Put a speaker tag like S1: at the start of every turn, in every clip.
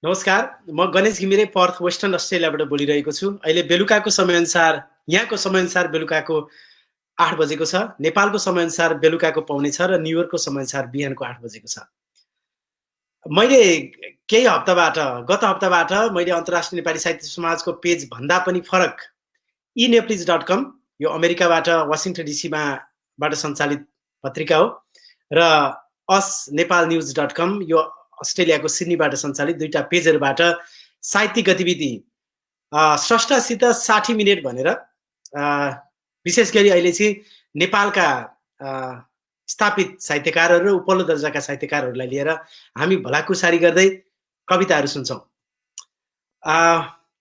S1: नमस्कार, म Ganesh Ghimire Perth western अस्ट्रेलियाबाट बोलिरहेको छु। अहिले बेलुकाको समयअनुसार यहाँको समयअनुसार बेलुकाको 8 बजेको छ। नेपालको समयअनुसार बेलुकाको पौने 6 र न्युयोर्कको समयअनुसार बिहानको 8 बजेको छ। मैले केही हप्ताबाट गत हप्ताबाट मैले अन्तर्राष्ट्रिय नेपाली साहित्य समाजको पेज भन्दा पनि फरक eNepalies.com यो अमेरिकाबाट वाशिंगटन डीसीमा बाट सञ्चालित पत्रिका हो र usnepalnews.com यो अस्ट्रेलियाको सिडनीबाट सञ्चालित दुईटा पेजहरूबाट साहित्यिक गतिविधि स्रष्टासित 60 मिनेट भनेर विशेष गरी अहिले चाहिँ नेपालका स्थापित साहित्यकारहरू र उपल्लो दर्जाका साहित्यकारहरूलाई लिएर हामी भलाकुसारी गर्दै कविताहरू सुन्छौँ।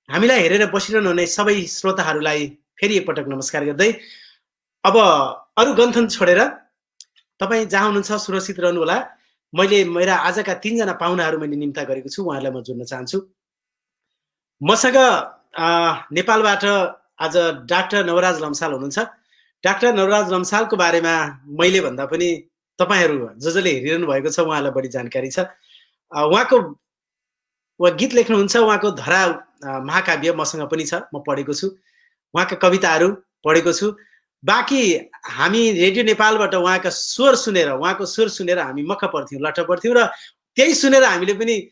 S1: हामीलाई हेरेर बसिरहनु हुने सबै श्रोताहरूलाई फेरि एकपटक नमस्कार गर्दै अब अरू गन्थन छोडेर तपाईँ जहाँ हुनुहुन्छ सुरक्षित रहनुहोला। मैले मेरा आजका 3 जना पाहुनाहरू मैले निम्ता गरेको छु, उहाँहरूलाई म जोड्न चाहन्छु। मसँग नेपालबाट आज डाक्टर नवराज लम्साल हुनुहुन्छ। डाक्टर नवराज लम्सालको बारेमा मैले भन्दा पनि तपाईहरू जसले हेरिरहनु भएको छ उहाँलाई बढी जानकारी छ। उहाँको गीत लेख्नुहुन्छ, उहाँको धरा महाकाव्य मसँग पनि छ, म पढेको छु, उहाँका कविताहरू पढेको छु। बाँकी हामी रेडियो नेपालबाट उहाँको स्वर सुनेर हामी मक्ख पर्थ्यौँ, लट्ट पर्थ्यौँ र त्यही सुनेर हामीले पनि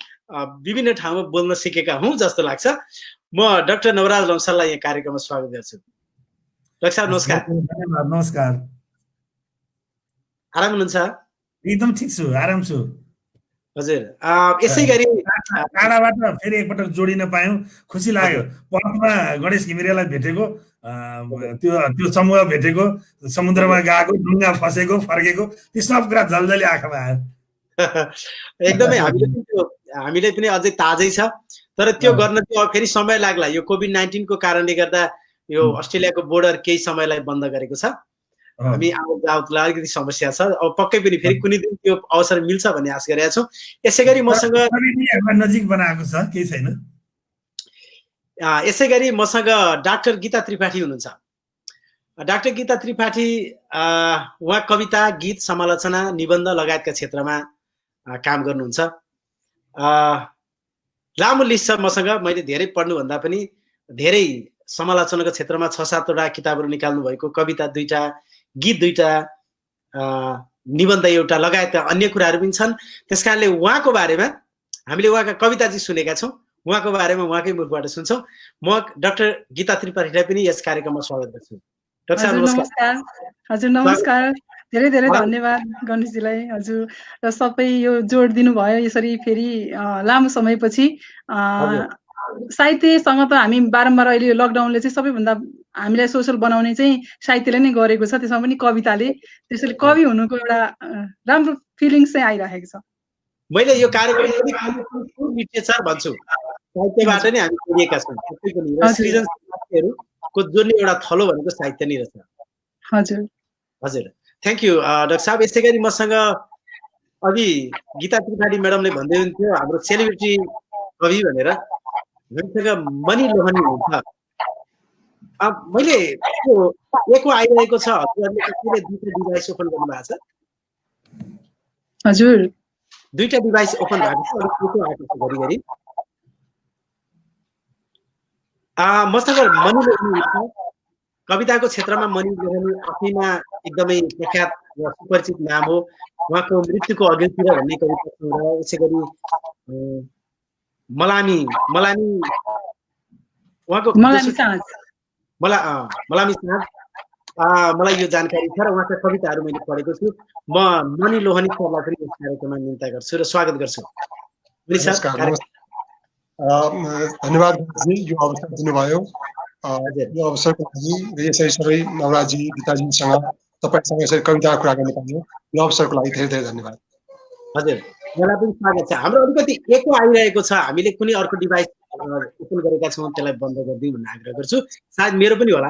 S1: विभिन्न ठाउँमा बोल्न सिकेका हौँ जस्तो लाग्छ। म डाक्टर नवराज लम्साललाई यहाँ कार्यक्रममा स्वागत गर्छु। डाक्टर साहब नमस्कार।
S2: नमस्कार।
S1: आराम हुनुहुन्छ?
S2: एकदम ठिक छु, आराम छु।
S1: हजुर, यसै गरी
S2: टाढाबाट फेरि एकपटक जोडिन पायौँ, खुसी लाग्यो। पर्थमा गणेश घिमिरेलाई भेटेको, त्यो समूह भेटेको, समुद्रमा गएको, डुङ्गा फसेको, फर्केको, ती सब कुरा जल्दले आँखामा आयो।
S1: एकदमै हामीले पनि अझै ताजै छ, तर त्यो गर्न चाहिँ फेरि समय लाग्ला। यो कोभिड-19 को कारणले गर्दा यो अस्ट्रेलियाको बोर्डर केही समयलाई बन्द गरेको छ। हामी आवतजावतलाई अलिकति समस्या छ। अब पक्कै पनि फेरि कुनै दिन त्यो अवसर मिल्छ भन्ने आश गरेका छौँ। यसै गरी मसँग
S2: नजिक बनाएको छ, केही छैन।
S1: यसै गरी मसँग डाक्टर गीता त्रिपाठी हुनुहुन्छ। डाक्टर गीता त्रिपाठी उहाँ कविता, गीत, समालोचना, निबन्ध लगायतका क्षेत्रमा काम गर्नुहुन्छ। लामो लिस्ट छ मसँग, मैले धेरै पढ्नुभन्दा पनि धेरै समालोचनाको क्षेत्रमा 6-7 वटा किताबहरू निकाल्नु भएको, कविता 2टा, गीत 2टा, निबन्ध 1टा लगायतका अन्य कुराहरू पनि छन्। त्यसकारणले उहाँको बारेमा हामीले उहाँका कविता चाहिँ सुनेका छौँ, उहाँको बारेमा उहाँकै मुखबाट सुन्छौँ। म डाक्टर गीता त्रिपाठीलाई पनि यस कार्यक्रममा स्वागत गर्छु। डाक्टर साहब
S3: नमस्कार। हजुर नमस्कार, धेरै धेरै धन्यवाद गणेशजीलाई। हजुर र सबै यो जोड दिनुभयो यसरी फेरि लामो समयपछि। साहित्यसँग त हामी बारम्बार अहिले यो लकडाउनले चाहिँ सबैभन्दा हामीलाई सोसल बनाउने चाहिँ साहित्यले नै गरेको छ, त्यसमा पनि कविताले। त्यसैले कवि हुनुको एउटा राम्रो फिलिङ्स चाहिँ आइरहेको छ।
S1: मैले यो कार्यक्रम लिटरेचर भन्छु, साहित्यबाट नै हामी जोडिएका छौँ। सृजनशीलताको जोड्ने एउटा थलो भनेको साहित्य नै रहेछ।
S3: हजुर
S1: हजुर, थ्याङ्क यू डाक्टर साहब। यसै गरी मसँग अघि गीता त्रिपाठी म्याडमले भन्दै हुन्थ्यो हाम्रो सेलिब्रिटी कवि भनेर, हामीसँग मणि लोहनी हुन्छ। मैले एको आइरहेको छ, हजुरहरूले कसैले 2टा डिभाइस ओपन गर्नुभएको छ?
S3: हजुर
S1: 2टा डिभाइस ओपन भएको छ, अरू फोटो आएको छ घरिघरि। मसँग मणि लोहनी हुन्छ। कविताको क्षेत्रमा मणि लोहनी आफैमा एकदमै प्रख्यात र सुपरिचित नाम हो। उहाँको मृत्युको अघितिर भन्ने कविता सङ्ग्रह, यसै गरी मलामी उहाँको मलामी साँझ, मलाई यो जानकारी छ र उहाँका कविताहरू मैले पढेको छु। म मणि लोहनी सरलाई पनि यस कार्यक्रममा निम्ता गर्छु र स्वागत गर्छु।
S4: धन्यवाद यो अवसर दिनुभयो। यो अवसरको लागि यसरी सबै नवराजी गीताजीसँग तपाईँसँग यसरी कविता कुरा गर्न पाइयो, यो अवसरको लागि धेरै धेरै धन्यवाद।
S1: हजुर, मलाई पनि स्वागत छ। हाम्रो अलिकति एको आइरहेको छ, हामीले कुनै अर्को डिभाइस ओपन गरेका छौँ, त्यसलाई बन्द गरिदिउँ भन्ने आग्रह गर्छु। सायद मेरो पनि होला,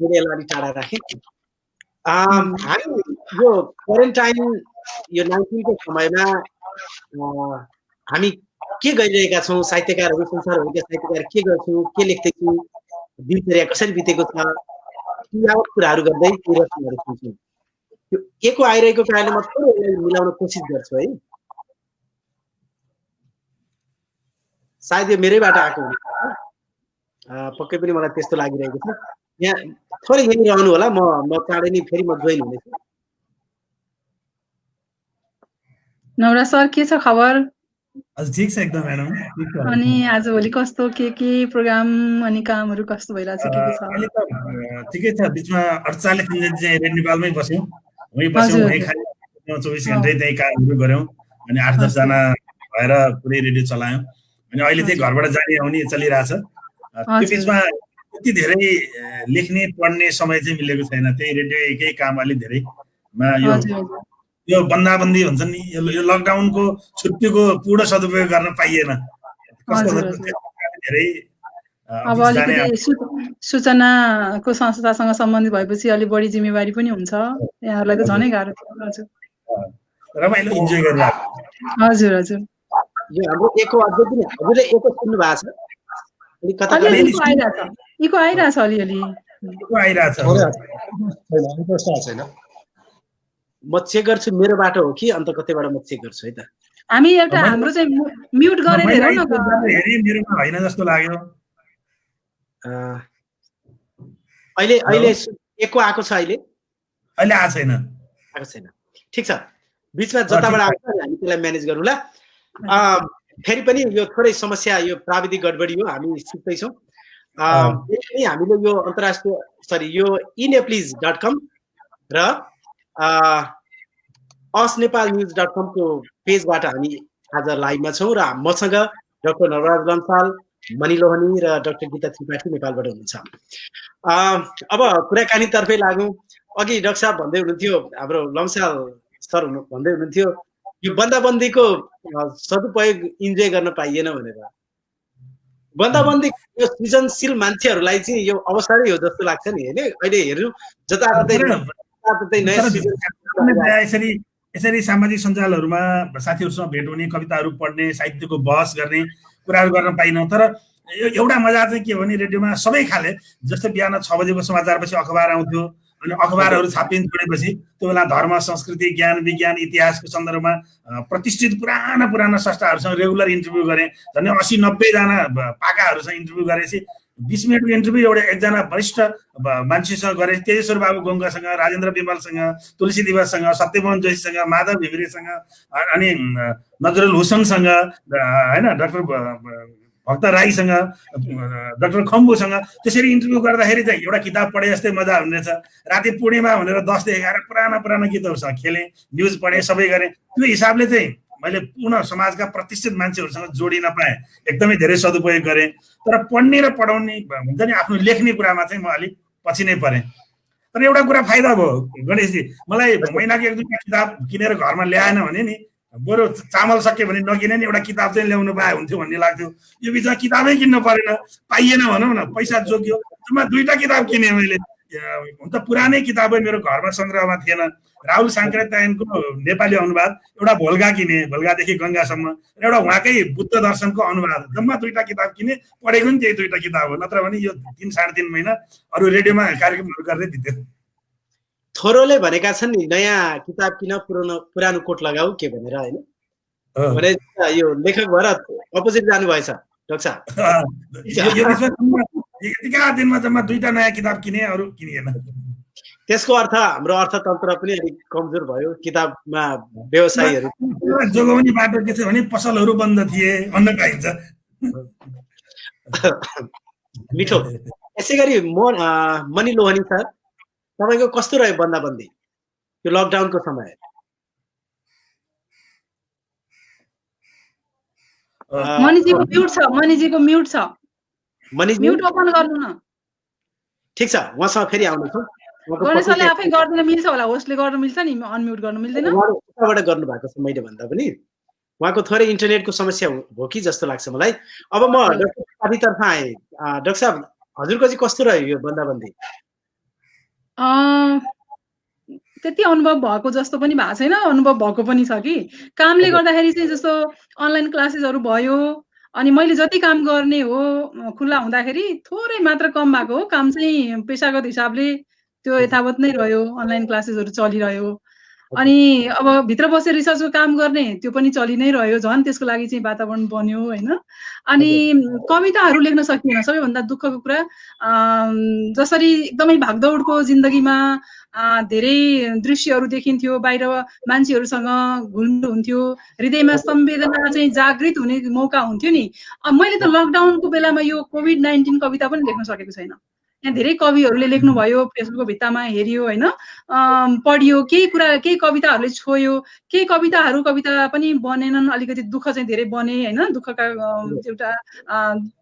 S1: मैले यसलाई अलिक टाढा राखेँ। हामी यो क्वारेन्टाइन यो 19 को समयमा हामी के गरिरहेका छौँ, साहित्यकारहरू, संसारभरिका साहित्यकार के गर्छौँ, के लेख्दैछौँ, दिनचर्या कसरी बितेको छ, यावत कुराहरू गर्दै रचनाहरू सुन्छौँ। यो एको आइरहेको कारणले म थोरै यसलाई मिलाउन कोसिस गर्छु है। सायद यो मेरैबाट आएको हुन्छ पक्कै पनि मलाई त्यस्तो लागिरहेको छ यहाँ थोरै यहीँ रहनु होला म चाँडै नै फेरि म जोइन हुनेछु
S3: नवरा सर के छ खबर
S2: हजुर ठिक छ एकदम म्याडम
S3: अनि आजभोलि कस्तो के प्रोग्राम अनि कामहरू कस्तो भइरहेछ के छ
S2: अहिले त ठिकै छ बिचमा 48 दिन चाहिँ रेड नेपालमै बस्यौँ वहीँ बस्यौँ वहीँ खाली 24 घण्टै त्यही कामहरू गऱ्यौँ अनि 8-10 जना भएर पुरै रेडियो चलायौँ अनि अहिले चाहिँ घरबाट जाने आउने चलिरहेछ त्यो बिचमा त्यति धेरै लेख्ने पढ्ने समय चाहिँ मिलेको छैन त्यही रेडियो एकै काम अलिक धेरैमा यो बन्दाबन्दी हुन्छ नि यो लकडाउनको छुट्टीको पूर्ण सदुपयोग गर्न पाइएन धेरै
S3: अब अलिकति सूचनाको संस्थासँग सम्बन्धित भएपछि अलिक बढी जिम्मेवारी पनि हुन्छ यहाँहरूलाई त झनै गाह्रो थियो
S2: रमाइलो इन्जोय गर्नु
S3: हजुर हजुर
S1: यो हाम्रो एको अझै पनि हजुरले एको सुन्नु भएको छ
S3: इको आइरहेछ अलिअलि
S4: छैन
S1: म चेक गर्छु मेरो बाटो हो कि अन्त कतैबाट म चेक गर्छु है त
S3: हामी एउटा हाम्रो चाहिँ म्युट गरेर हेरौँ न
S2: मेरोमा हैन जस्तो लाग्यो
S1: अहिले एको आएको छ अहिले
S2: आएको
S1: छैन ठिक छ बीचमा जताबाट आउँछ हामी त्यसलाई म्यानेज गरौँला फेरि पनि यो थोरै समस्या यो प्राविधिक गडबडी हो हामी सिक्दैछौँ हामीले यो अन्तर्राष्ट्रिय यो ineplease.com र asnepalnews.com को पेजबाट हामी आज लाइभमा छौँ र मसँग डाक्टर नवराज लम्साल मणि लोहनी र डाक्टर गीता त्रिपाठी नेपालबाट हुनुहुन्छ अब कुराकानीतर्फै लागौँ अघि डाक्टर साहब भन्दै हुनुहुन्थ्यो हाम्रो लम्साल सर भन्दै हुनुहुन्थ्यो यो बन्दाबन्दीको सदुपयोग इन्जोय गर्न पाइएन भनेर बन्दाबन्दी यो सृजनशील मान्छेहरूलाई चाहिँ यो अवसरै हो जस्तो लाग्छ नि होइन अहिले हेर्नु जताततै
S2: यसरी सामाजिक सञ्जालहरूमा साथीहरूसँग भेट हुने कविताहरू पढ्ने साहित्यको बहस गर्ने कुराहरू गर्न पाइनौँ तर एउटा मजा चाहिँ के हो भने रेडियोमा सबै खाले जस्तो बिहान 6 बजेको समाचारपछि अखबार आउँथ्यो अनि अखबारहरू छापिन छोडेपछि त्यो बेला धर्म संस्कृति ज्ञान विज्ञान इतिहासको सन्दर्भमा प्रतिष्ठित पुराना संस्थाहरूसँग रेगुलर इन्टरभ्यू गरेँ झन् 80-90 जना पाकाहरूसँग इन्टरभ्यू गरेपछि 20 मिनटको इन्टरभ्यू एकजना वरिष्ठ मान्छेसँग गरे तेजेश्वर बाबु गङ्गासँग राजेन्द्र विमलसँग तुलसी दिवससँग सत्यमोहन जोशीसँग माधव घिमिरेसँग अनि नजरुल हुसनसँग होइन डाक्टर भक्त राईसँग डाक्टर खम्बुसँग त्यसरी इन्टरभ्यू गर्दाखेरि चाहिँ एउटा किताब पढे जस्तै मजा हुनेछ राति पूर्णिमा भनेर 10 देखि 11 पुराना गीतहरूसँग खेलेँ न्युज पढेँ सबै गरेँ त्यो हिसाबले चाहिँ मैले पुनः समाजका प्रतिष्ठित मान्छेहरूसँग जोडिन पाएँ एकदमै धेरै सदुपयोग गरेँ तर पढ्ने र पढाउने हुन्छ नि आफ्नो लेख्ने कुरामा चाहिँ म अलिक पछि नै परेँ तर एउटा कुरा फाइदा भयो गणेशजी मलाई महिनाको 1-2 किताब किनेर घरमा ल्याएन भने नि बरु चामल सक्यो भने नकिने नि एउटा किताब चाहिँ ल्याउनु पाए हुन्थ्यो भन्ने लाग्थ्यो यो बिचमा किताबै किन्न परेन पाइएन भनौँ न पैसा जोग्यो जम्मा 2टा किताब किनेँ मैले हुन त पुरानै किताबै मेरो घरमा सङ्ग्रहमा थिएन राहुल साङ्क्रेतायनको नेपाली अनुवाद एउटा भोल्गा किने भोल्गादेखि गङ्गासम्म र एउटा उहाँकै बुद्ध दर्शनको अनुवाद जम्मा 2टा किताब किने पढेको नि त्यही 2टा किताब हो नत्र भने यो 3-3.5 महिना अरू रेडियोमा कार्यक्रमहरू गर्दै दिन्थ्यो
S1: थोरोले भनेका छन् नि नयाँ किताब किन पुरानो कोट लगाऊ के भनेर होइन भने यो लेखक भएर अपोजिट जानु भएछ डाक्टर साहब
S2: यतिका दिनमा जम्मा 2टा नयाँ किताब किने अरू किनिएन
S1: त्यसको अर्थ हाम्रो अर्थतन्त्र पनि अलिक कमजोर भयो किताबमा व्यवसायीहरू
S2: जोगाउने बाटो के छ भने पसलहरू बन्द थिए भन्न पाइन्छ
S1: मिठो यसै गरी मणि लोहनी सर तपाईको कस्तो रह्यो बन्दाबन्दी यो लकडाउनको समय
S3: मणिजीको म्युट छ म्युट ओपन गर्नु न
S1: ठीक छ उहाँसँग फेरि आउनेछु
S3: गणेशले आफै गर्दैन मिल्छ होला होस्टले गर्न मिल्छ नि अनम्युट गर्न मिल्दैन
S1: उहाँबाट गर्नु भएको छ मैले भन्दा पनि उहाँको थोरै इन्टरनेटको समस्या हो कि जस्तो लाग्छ मलाई अब म डाक्टर तर्फ आएँ डाक्टर साहब हजुरको चाहिँ कस्तो रह्यो यो बन्दाबन्दी
S3: त्यति अनुभव भएको जस्तो पनि भएको छैन अनुभव भएको पनि छ कि कामले गर्दाखेरि चाहिँ जस्तो अनलाइन क्लासेसहरू भयो अनि मैले जति काम गर्ने हो खुल्ला हुँदाखेरि थोरै मात्र कम भएको हो काम चाहिँ पेशागत हिसाबले त्यो यथावत नै रह्यो अनलाइन क्लासेसहरू चलिरह्यो अनि अब भित्र बसेर रिसर्चको काम गर्ने त्यो पनि चलि नै रह्यो, झन् त्यसको लागि चाहिँ वातावरण बन्यो होइन। अनि कविताहरू लेख्न सकिएन। सबैभन्दा दुःखको कुरा जसरी एकदमै भागदौडको जिन्दगीमा धेरै दृश्यहरू देखिन्थ्यो, बाहिर मान्छेहरूसँग घुल्नु हुन्थ्यो, हृदयमा संवेदना चाहिँ जागृत हुने मौका हुन्थ्यो नि। मैले त लकडाउनको बेलामा यो कोभिड-19 कविता पनि लेख्न सकेको छैन। यहाँ धेरै कविहरूले लेख्नुभयो, फेसबुकको भित्तामा हेरियो होइन, पढियो, केही कविताहरूले छोयो, केही कविता पनि बनेनन्, अलिकति दुःख चाहिँ धेरै बने होइन।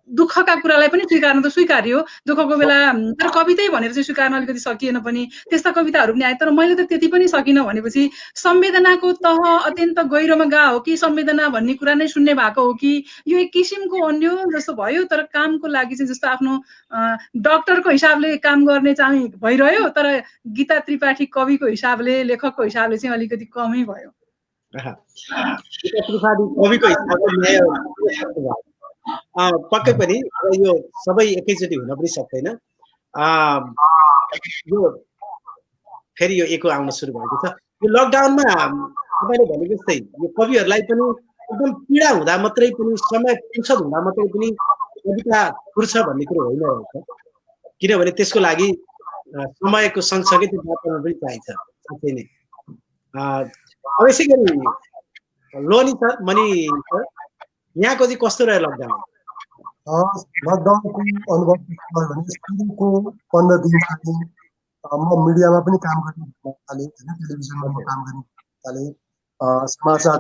S3: दुःखका कुरालाई पनि स्वीकार्न त स्वीकार्यो, दुःखको बेला तर कवितै भनेर चाहिँ स्वीकार्न अलिकति सकिएन पनि, त्यस्ता कविताहरू पनि आए। तर मैले त त्यति पनि सकिनँ भनेपछि संवेदनाको तह अत्यन्त गहिरोमा गएको हो कि संवेदना भन्ने कुरा नै शून्य भएको हो कि यो एक किसिमको अन्य जस्तो भयो। तर कामको लागि चाहिँ जस्तो आफ्नो डक्टरको हिसाबले काम गर्ने चाहिँ भइरह्यो, तर गीता त्रिपाठी कविको हिसाबले, लेखकको हिसाबले चाहिँ अलिकति कमै भयो।
S1: कविको हिसाबले पक्कै पनि यो सबै एकैचोटि हुन पनि सक्दैन। यो फेरि यो इको आउन सुरु भएको छ। यो लकडाउनमा तपाईँले भने जस्तै यो कविहरूलाई पनि एकदम पीडा हुँदा मात्रै पनि, समय फुर्सद हुँदा मात्रै पनि कविता फुर्छ भन्ने कुरो होइन रहेछ, किनभने त्यसको लागि समयको सँगसँगै त्यो वातावरण पनि चाहिन्छ साँच्चै नै। अब यसै गरी लोनी सर, मणि सर, यहाँको चाहिँ कस्तो रह्यो लकडाउन?
S4: लकडाउनको अनुभव भने सुरुको 15 दिनदेखि म मिडियामा पनि काम गर्ने थालेँ होइन, टेलिभिजनमा म काम गर्ने थालेँ, समाचार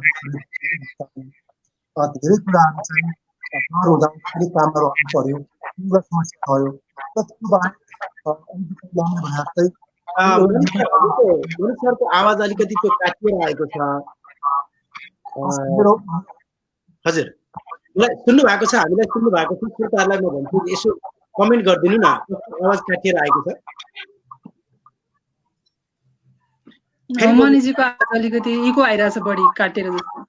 S4: धेरै कुराहरू चाहिँ डर हुँदा पनि काममा रहनु पर्यो, ठुलो समस्या भयो। त्यो बाहेक
S1: सरको आवाज अलिकति त्यो काटिएर आएको छ। हजुर, सुन्नु भएको छ? हामीलाई सुन्नु भएको छ? श्रोताहरूलाई म भन्छु यसो कमेन्ट गरिदिनु न, आवाज काटिएर आएको छ।
S3: मणिजीको आवाज अलिकति इको आइरहेछ, बढी काटेर जस्तो।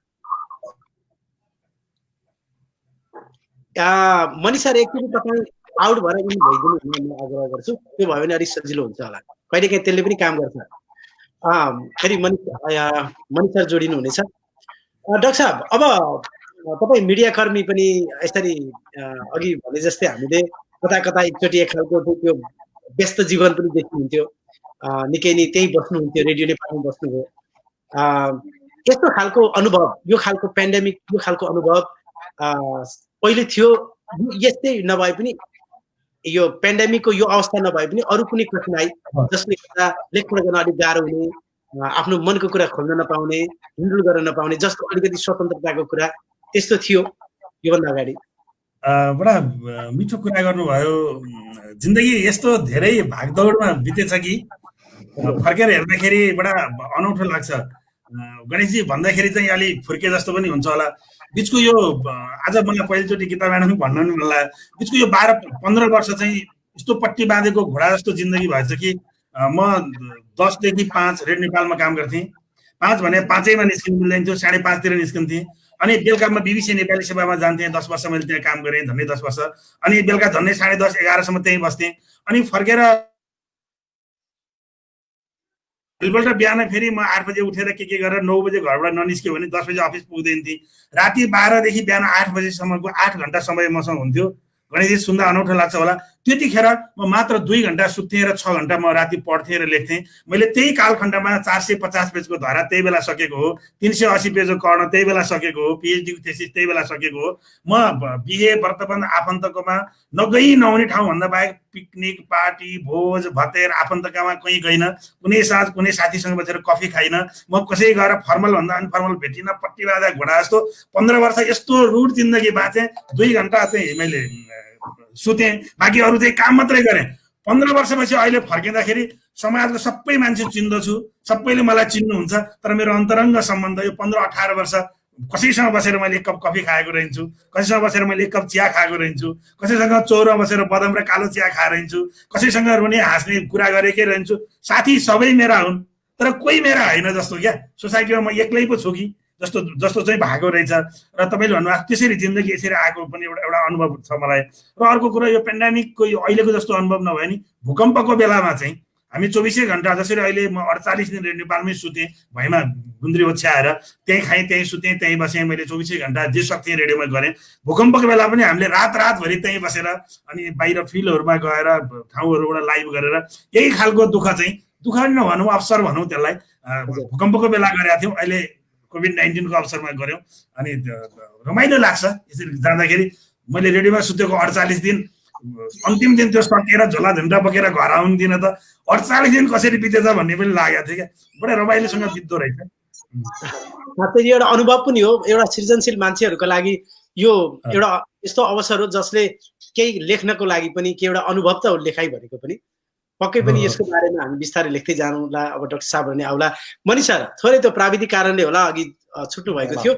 S1: मणि सर एकचोटि तपाईँ आउट भएर पनि भइदिनु भने म आग्रह गर्छु, त्यो भयो भने अलिक सजिलो हुन्छ होला, कहिलेकाहीँ त्यसले पनि काम गर्छ। फेरि मणि सर जोडिनु हुनेछ। डाक्टर साहब, अब तपाईँ मिडियाकर्मी पनि यसरी अघि भने जस्तै हामीले कता कता एकचोटि एक खालको त्यो व्यस्त जीवन पनि देखिनुहुन्थ्यो, निकै नै त्यही बस्नुहुन्थ्यो, रेडियो नेपालमा बस्नुभयो। यस्तो खालको अनुभव, यो खालको पेन्डेमिक, यो खालको अनुभव पहिले थियो, यस्तै नभए पनि यो पेन्डेमिकको यो अवस्था नभए पनि अरू कुनै कठिनाइ जसले गर्दा लेख्न गर्न अलिक गाह्रो हुने, आफ्नो मनको कुरा खोल्न नपाउने, हिँडुल गर्न नपाउने, जस्तो अलिकति स्वतन्त्रताको कुरा त्यस्तो थियो योभन्दा अगाडि?
S2: बडा मिठो कुरा गर्नुभयो। जिन्दगी यस्तो धेरै भागदौडमा बितेछ कि फर्केर हेर्दाखेरि बडा अनौठो लाग्छ। गणेशजी भन्दाखेरि चाहिँ अलि फुर्के जस्तो पनि हुन्छ होला। बिचको यो आज मलाई पहिलोचोटि गीता म्याडम भन्न नि मन लाग्यो, बिचको यो 12-15 वर्ष चाहिँ यस्तो पट्टी बाँधेको घोडा जस्तो जिन्दगी भएछ कि म 10 देखि 5 रेड नेपालमा काम गर्थेँ। 5 भने 5ैमा निस्किनु मिल्दैन थियो, 5:30 तिर निस्किन्थेँ। अनि बेलुका म बीबीसी नेपाली सेवामा जान्थेँ, 10 वर्ष मैले त्यहाँ काम गरेँ, झन्डै 10 वर्ष। अनि बेलुका झन्डै 10:30-11 सम्म त्यहीँ बस्थेँ। अनि फर्केर भोलिपल्ट बिहान फेरि म 8 बजे उठेर के गरेर 9 बजे घरबाट ननिस्क्यो भने 10 बजे अफिस पुग्दैन थिएँ। राति 12 देखि बिहान 8 बजेसम्मको 8 घण्टा समय मसँग हुन्थ्यो। गणेशजी सुन्दा अनौठो लाग्छ होला। त्यतिखेर म मात्र 2 घण्टा सुत्थेँ र 6 घण्टा म राति पढ्थेँ र लेख्थेँ। मैले त्यही कालखण्डमा 450 पेजको धारा त्यही बेला सकेको हो, 380 पेजको कर्ण त्यही बेला सकेको हो, पिएचडीको थेसिस त्यही बेला सकेको हो। म बिहे व्रतबन्ध आफन्तकोमा नगई नहुने ठाउँभन्दा बाहेक पिकनिक, पार्टी, भोज भतेर आफन्तकामा कहीँ गइन, कुनै साँझ कुनै साथीसँग बसेर कफी खाइन, म कसै गएर फर्मल भन्दा अनफर्मल भेटिन, पट्टी बाँधा घोडा जस्तो 15 वर्ष यस्तो रुड जिन्दगी बाँचेँ। 2 घण्टा चाहिँ मैले सुतेँ, बाँकी अरू चाहिँ काम मात्रै गरेँ। 15 वर्षपछि अहिले फर्किँदाखेरि समाजको सबै मान्छे चिन्दछु, सबैले मलाई चिन्नुहुन्छ, तर मेरो अन्तरङ्ग सम्बन्ध यो 15-18 वर्ष कसैसँग बसेर मैले 1 कप कफी खाएको रहन्छु, कसैसँग बसेर मैले 1 कप चिया खाएको रहन्छु, कसैसँग चौरमा बसेर बदम र कालो चिया खाएर रहन्छु, कसैसँग रुने हाँस्ने कुरा गरेकै रहन्छु। साथी सबै मेरा हुन्, तर कोही मेरा होइन जस्तो क्या। सोसाइटीमा म एक्लै पो छु कि जस्तो चाहिँ भएको रहेछ। र तपाईँले भन्नुभएको त्यसरी जिन्दगी यसरी आएको पनि एउटा अनुभव छ मलाई। र अर्को कुरा, यो पेन्डेमिकको यो अहिलेको जस्तो अनुभव नभए नि भूकम्पको बेलामा चाहिँ हामी 24 घण्टा जसरी अहिले म 48 दिन नेपालमै सुतेँ, भैँमा गुन्द्री ओछ्याएर त्यहीँ खाएँ, त्यहीँ सुतेँ, त्यहीँ बसेँ। मैले 24 घण्टा जे सक्थेँ रेडियोमा गरेँ। भूकम्पको बेला पनि हामीले रातभरि त्यहीँ बसेर अनि बाहिर फिल्डहरूमा गएर ठाउँहरूबाट लाइभ गरेर यही खालको दुःख चाहिँ, दुःख नभनौँ, अवसर भनौँ त्यसलाई, भूकम्पको बेला गरेका थियौँ। अहिले कोभिड-19 को अवसरमा गऱ्यौँ अनि रमाइलो लाग्छ। यसरी जाँदाखेरि मैले रेडियोमा सुतेको 48 दिन, अन्तिम दिन त्यो सकेर झोला झुन्डा बोकेर घर आउनु दिन त 48 दिन कसरी बितेछ भन्ने पनि लागेको थियो क्या। बडा रमाइलोसँग बित्दो रहेछ।
S1: साथै यो एउटा अनुभव पनि हो, एउटा सृजनशील मान्छेहरूको लागि यो एउटा यस्तो अवसर हो जसले केही लेख्नको लागि पनि के एउटा अनुभव त हो लेखाइ भनेको पनि। पक्कै पनि यसको बारेमा हामी बिस्तारै लेख्दै जाउँला। अब डाक्टर साहब भने आउला। मनिष सर, थोरै त्यो प्राविधिक कारणले होला अघि छुट्नु भएको थियो।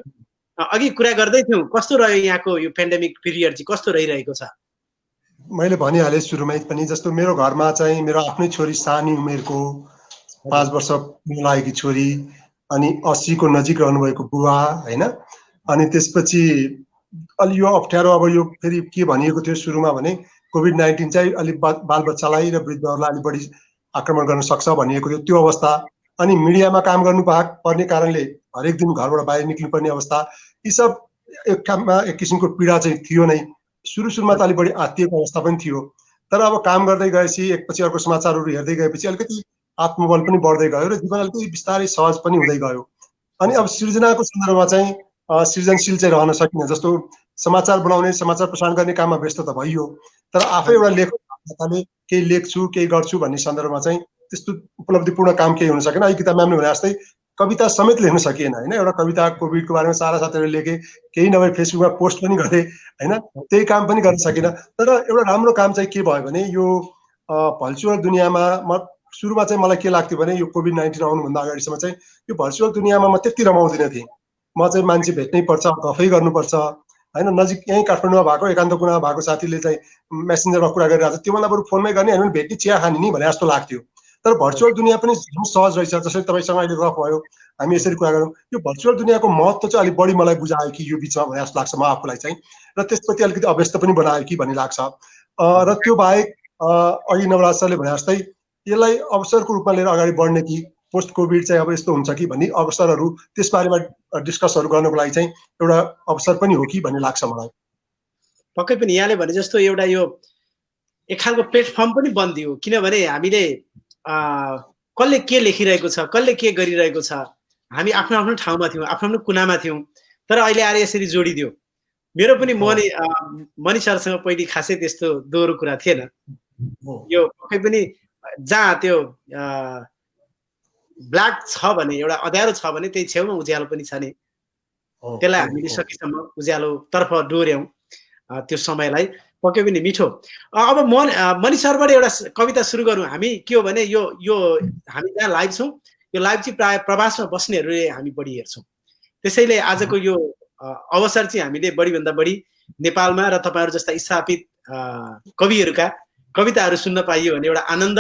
S1: अघि कुरा गर्दै थियौँ, कस्तो रह्यो यहाँको यो पेन्डेमिक पिरियड चाहिँ कस्तो रहिरहेको छ?
S4: मैले भनिहालेँ सुरुमै पनि, जस्तो मेरो घरमा चाहिँ मेरो आफ्नै छोरी सानी उमेरको 5 वर्ष लागेकी छोरी, अनि 80 को नजिक रहनुभएको बुवा होइन। अनि त्यसपछि अलि यो अप्ठ्यारो, अब यो फेरि के भनिएको थियो सुरुमा भने कोभिड-19 चाहिँ अलिक बालबच्चालाई र वृद्धहरूलाई अलिक बढी आक्रमण गर्न सक्छ भनिएको थियो, त्यो अवस्था। अनि मिडियामा काम गर्नु पर्ने कारणले हरेक दिन घरबाट बाहिर निक्लिनुपर्ने अवस्था, यी सब एक किसिमको पीडा चाहिँ थियो नै। सुरुमा त अलिक बढी आत्तिएको अवस्था पनि थियो। तर अब काम गर्दै गएपछि एकपछि अर्को समाचारहरू हेर्दै गएपछि अलिकति आत्मबल पनि बढ्दै गयो र जीवन अलिकति बिस्तारै सहज पनि हुँदै गयो। अनि अब सृजनाको सन्दर्भमा चाहिँ सृजनशील चाहिँ रहन सकिने, जस्तो समाचार बनाउने, समाचार प्रसारण गर्ने काममा व्यस्त त भइयो, तर आफै एउटा लेखकले केही लेख्छु केही गर्छु भन्ने सन्दर्भमा चाहिँ त्यस्तो उपलब्धिपूर्ण काम केही हुन सकेन। अघि किताबमा भने जस्तै कविता समेत लेख्न सकिएन होइन। एउटा कविता कोभिडको बारेमा सारा साथीहरूले लेखे, केही नभए फेसबुकमा पोस्ट पनि गरे होइन, त्यही काम पनि गर्न सकिनँ। तर एउटा राम्रो काम चाहिँ के भयो भने यो भर्चुअल दुनियाँमा सुरुमा चाहिँ मलाई के लाग्थ्यो भने यो कोभिड-19 आउनुभन्दा अगाडिसम्म चाहिँ यो भर्चुअल दुनियाँमा म त्यति रमाउँदिनँ थिएँ। म चाहिँ मान्छे भेट्नै पर्छ, गफै गर्नुपर्छ होइन। नजिक यहीँ काठमाडौँमा भएको एकान्त कुनामा भएको साथीले चाहिँ मेसेन्जरमा कुरा गरिरहेको छ, त्योभन्दा बरु फोनमै गर्ने होइन, भेट्ने चिया खाने नि भने जस्तो लाग्थ्यो। तर भर्चुअल दुनियाँ पनि सहज रहेछ। जसरी तपाईँसँग अहिले गफ भयो, हामी यसरी कुरा गरौँ, यो भर्चुअल दुनियाँको महत्त्व चाहिँ अलिक बढी मलाई बुझायो कि यो बिचमा भने जस्तो लाग्छ म आफूलाई चाहिँ, र त्यसपछि अलिकति अभ्यस्त पनि बनायो कि भन्ने लाग्छ। र त्यो बाहेक अघि नवराज सरले भने जस्तै यसलाई अवसरको रूपमा लिएर अगाडि बढ्ने कि पोस्ट कोभिड चाहिँ अब यस्तो हुन्छ कि भन्ने अवसरहरू, त्यसबारेमा डिस्कसहरू गर्नको लागि चाहिँ एउटा अवसर पनि हो कि भन्ने लाग्छ मलाई।
S1: पक्कै पनि यहाँले भने जस्तो एउटा यो एक खालको प्लेटफर्म पनि बनिदियो, किनभने हामीले कसले के लेखिरहेको छ, कसले के गरिरहेको छ, हामी आफ्नो आफ्नो ठाउँमा थियौँ, आफ्नो आफ्नो कुनामा थियौँ, तर अहिले आएर यसरी जोडिदियो। मेरो पनि मनिष सरसँग पहिले खासै त्यस्तो दोहोरो कुरा थिएन। यो पक्कै पनि जहाँ त्यो ब्ल्याक छ भने, एउटा अँध्यारो छ भने त्यही छेउमा उज्यालो पनि छ नि, त्यसलाई हामीले सकेसम्म उज्यालोतर्फ डोर्यौँ त्यो समयलाई। पक्कै पनि मिठो। अब मनिष सरबाट एउटा कविता सुरु गरौँ हामी। के हो भने यो हामी जहाँ लाइभ छौँ, यो लाइभ चाहिँ प्रायः प्रवासमा बस्नेहरूले हामी बढी हेर्छौँ। त्यसैले आजको यो अवसर चाहिँ हामीले बढीभन्दा बढी नेपालमा र तपाईँहरू जस्ता स्थापित कविहरूका कविताहरू सुन्न पाइयो भने एउटा आनन्द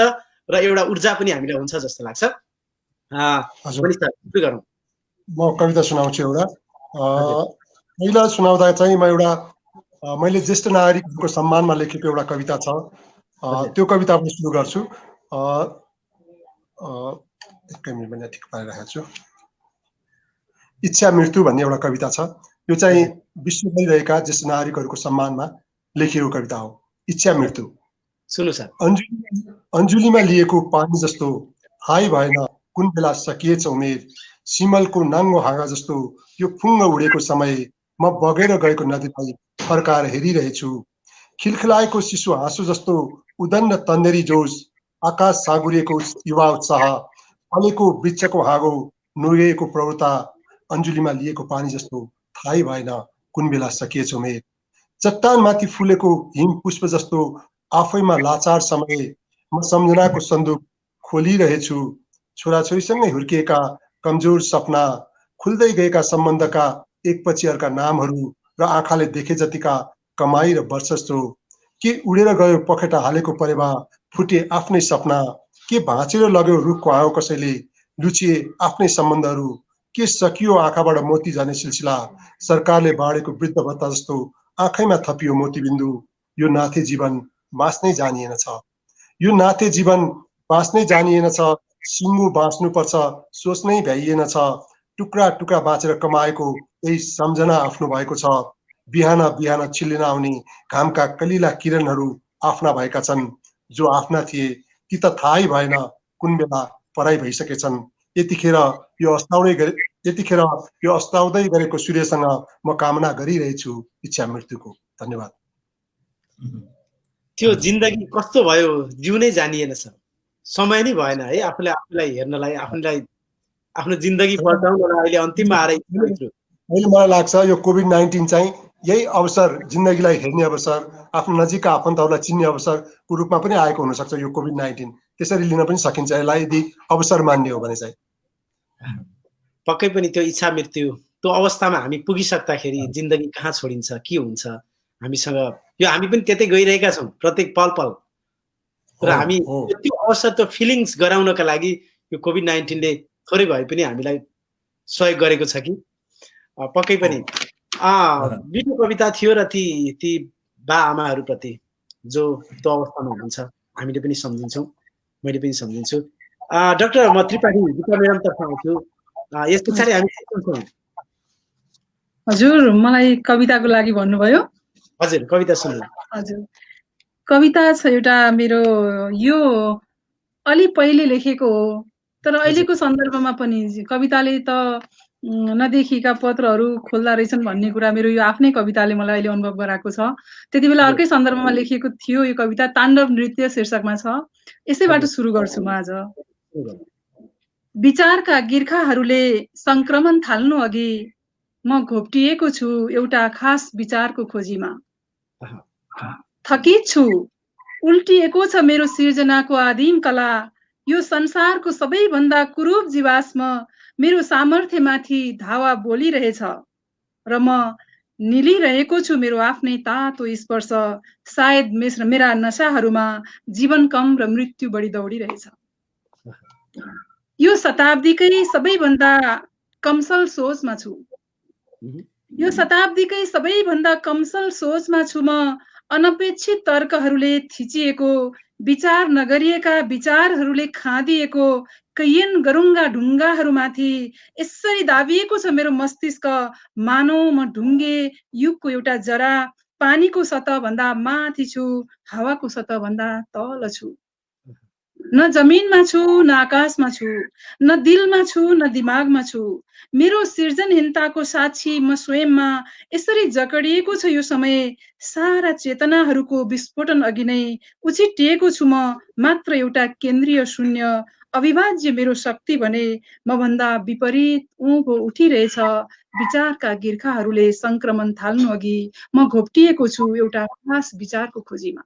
S1: र एउटा ऊर्जा पनि हामीलाई हुन्छ जस्तो लाग्छ। मनिष सर सुरु गरौँ।
S4: म कविता सुनाउँछु एउटा। पहिला सुनाउँदा चाहिँ मैले ज्येष्ठ नागरिकहरूको सम्मानमा लेखेको एउटा कविता छ, त्यो कविता पनि सुरु गर्छु। एकै मिनट पनि ठिक पारिरहेको छु। इच्छा मृत्यु भन्ने एउटा कविता छ, यो चाहिँ विश्वमै रहेका ज्येष्ठ नागरिकहरूको सम्मानमा लेखिएको कविता हो। इच्छा मृत्यु।
S1: सुन्नु सर।
S4: अन्जुलीमा लिएको पानी जस्तो हाई भएन कुन बेला सकिएछ उमेर, सिमलको नाङ्गो हाँगा जस्तो यो फुङ्ग उडेको समय, म बगेर गएको नदीलाई फर्काएर हेरिरहेछु। खिलखिलाएको शिशु हाँसो जस्तो उदण्ड तन्देरी जोस, आकाश साँगुरिएको युवा उत्साह, फलेको वृक्षको हाँगो नुहाएको प्रवृत्ता, अन्जुलीमा लिएको पानी जस्तो थाहै भएन कुन बेला सकिएछ उमेर। चट्टान माथि फुलेको हिम पुष्प जस्तो आफैमा लाचार समय, म सम्झनाको सन्दुक खोलिरहेछु। छोराछोरीसँगै हुर्किएका कमजोर सपना, खुल्दै गएका सम्बन्धका एकपछि अर्का नामहरू र आँखाले देखे जतिका कमाई र वर्चस्व, के उडेर गयो पखेटा हालेको परेवा, फुटे आफ्नै सपना, के भाँचेर लग्यो रुखको हाँगो कसैले, लुचिए आफ्नै सम्बन्धहरू, के सकियो आँखाबाट मोती जाने सिलसिला, सरकारले बाँडेको वृद्ध भत्ता जस्तो आँखैमा थपियो मोतीबिन्दु। यो नाथे जीवन बाँच्नै जानिएन छ, यो नाथे जीवन बाँच्नै जानिएन छ, सिङ्गो बाँच्नुपर्छ सोच्नै भ्याइएन छ, टुक्रा टुक्रा बाँचेर कमाएको यही सम्झना आफ्नो भएको छ, बिहान बिहान छिल्लिन आउने घामका कलिला किरणहरू आफ्ना भएका छन्, जो आफ्ना थिए ती त थाहै भएन कुन बेला पराई भइसकेछन्। यतिखेर यो अस्ताउँदै गरेको सूर्यसँग म कामना गरिरहेछु इच्छा मृत्युको। धन्यवाद।
S1: त्यो जिन्दगी कस्तो भयो जिउनै जानिएन छ, समय नै भएन है आफूलाई हेर्नलाई, आफ्नो जिन्दगी पल्टाउनलाई। अहिले अन्तिममा आएर
S4: अहिले मलाई लाग्छ यो कोभिड-19 चाहिँ यही अवसर, जिन्दगीलाई हेर्ने अवसर, आफ्नो नजिकका आफन्तहरूलाई चिन्ने अवसरको रूपमा पनि आएको हुनसक्छ यो कोभिड-19। त्यसरी लिन पनि सकिन्छ यसलाई, यदि अवसर मान्ने हो भने चाहिँ।
S1: पक्कै पनि त्यो इच्छा मृत्यु त्यो अवस्थामा हामी पुगिसक्दाखेरि जिन्दगी कहाँ छोडिन्छ, के हुन्छ हामीसँग, यो हामी पनि त्यतै गइरहेका छौँ प्रत्येक पल पल। र हामी त्यो अवसर, त्यो फिलिङ्स गराउनका लागि यो कोभिड-19ले थोरै भए पनि हामीलाई सहयोग गरेको छ कि पक्कै पनि। मिठो कविता थियो र ती बा आमाहरूप्रति जो त्यो अवस्थामा हुनुहुन्छ हामीले पनि सम्झिन्छौँ, मैले पनि सम्झिन्छु। डाक्टर म त्रिपाठी गीता म्याडमतर्फ आउँछु, यस पछाडि हामी सुन्छौँ।
S3: हजुर, मलाई कविताको लागि भन्नुभयो?
S1: हजुर, कविता सुन्नु।
S3: हजुर, कविता छ एउटा मेरो, यो अलि पहिले लेखेको हो, तर अहिलेको सन्दर्भमा पनि कविताले त नदेखिएका पत्रहरू खोल्दा रहेछन् भन्ने कुरा मेरो यो आफ्नै कविताले मलाई अहिले अनुभव गराएको छ। त्यति बेला अर्कै सन्दर्भमा लेखिएको थियो यो कविता, ताण्डव नृत्य शीर्षकमा छ। यसैबाट सुरु गर्छु म आज। विचारका गिर्खाहरूले संक्रमण थाल्नु अघि म घोप्टिएको छु एउटा खास विचारको खोजीमा। थकित छु, उल्टिएको छ मेरो सिर्जनाको आदिम कला, यो संसारको सबैभन्दा कुरूप जीवाश्म मेरो सामर्थ्यमाथि धावा बोलिरहेछ र म निलिरहेको छु मेरो आफ्नै तातो स्पर्श। सायद मेरा नशाहरूमा जीवन कम र मृत्यु बढी दौडिरहेछ। यो शताब्दीकै सबैभन्दा कमसल सोचमा छु, यो शताब्दीकै सबैभन्दा कमसल सोचमा छु म। अनपेक्षित तर्कहरूले थिचिएको, विचार नगरिएका विचारहरूले खाँदिएको कैयन गरुङ्गा ढुङ्गाहरूमाथि यसरी दाबिएको छ मेरो मस्तिष्क, मानौ म ढुङ्गे युगको एउटा जरा। पानीको सतहभन्दा माथि छु, हावाको सतहभन्दा तल छु। न जमिनमा छु न आकाशमा छु, न दिलमा छु न दिमागमा छु। मेरो सृजनहीनताको साक्षी म स्वयंमा यसरी जकडिएको छ यो समय। सारा चेतनाहरूको विस्फोटन अघि नै उछिटिएको छु म, मात्र एउटा केन्द्रीय शून्य अविभाज्य मेरो शक्ति भने म भन्दा विपरीत उँभो उठिरहेछ। विचारका गिर्खाहरूले संक्रमण थाल्नु अघि म घोप्टिएको छु एउटा खास विचारको खोजीमा।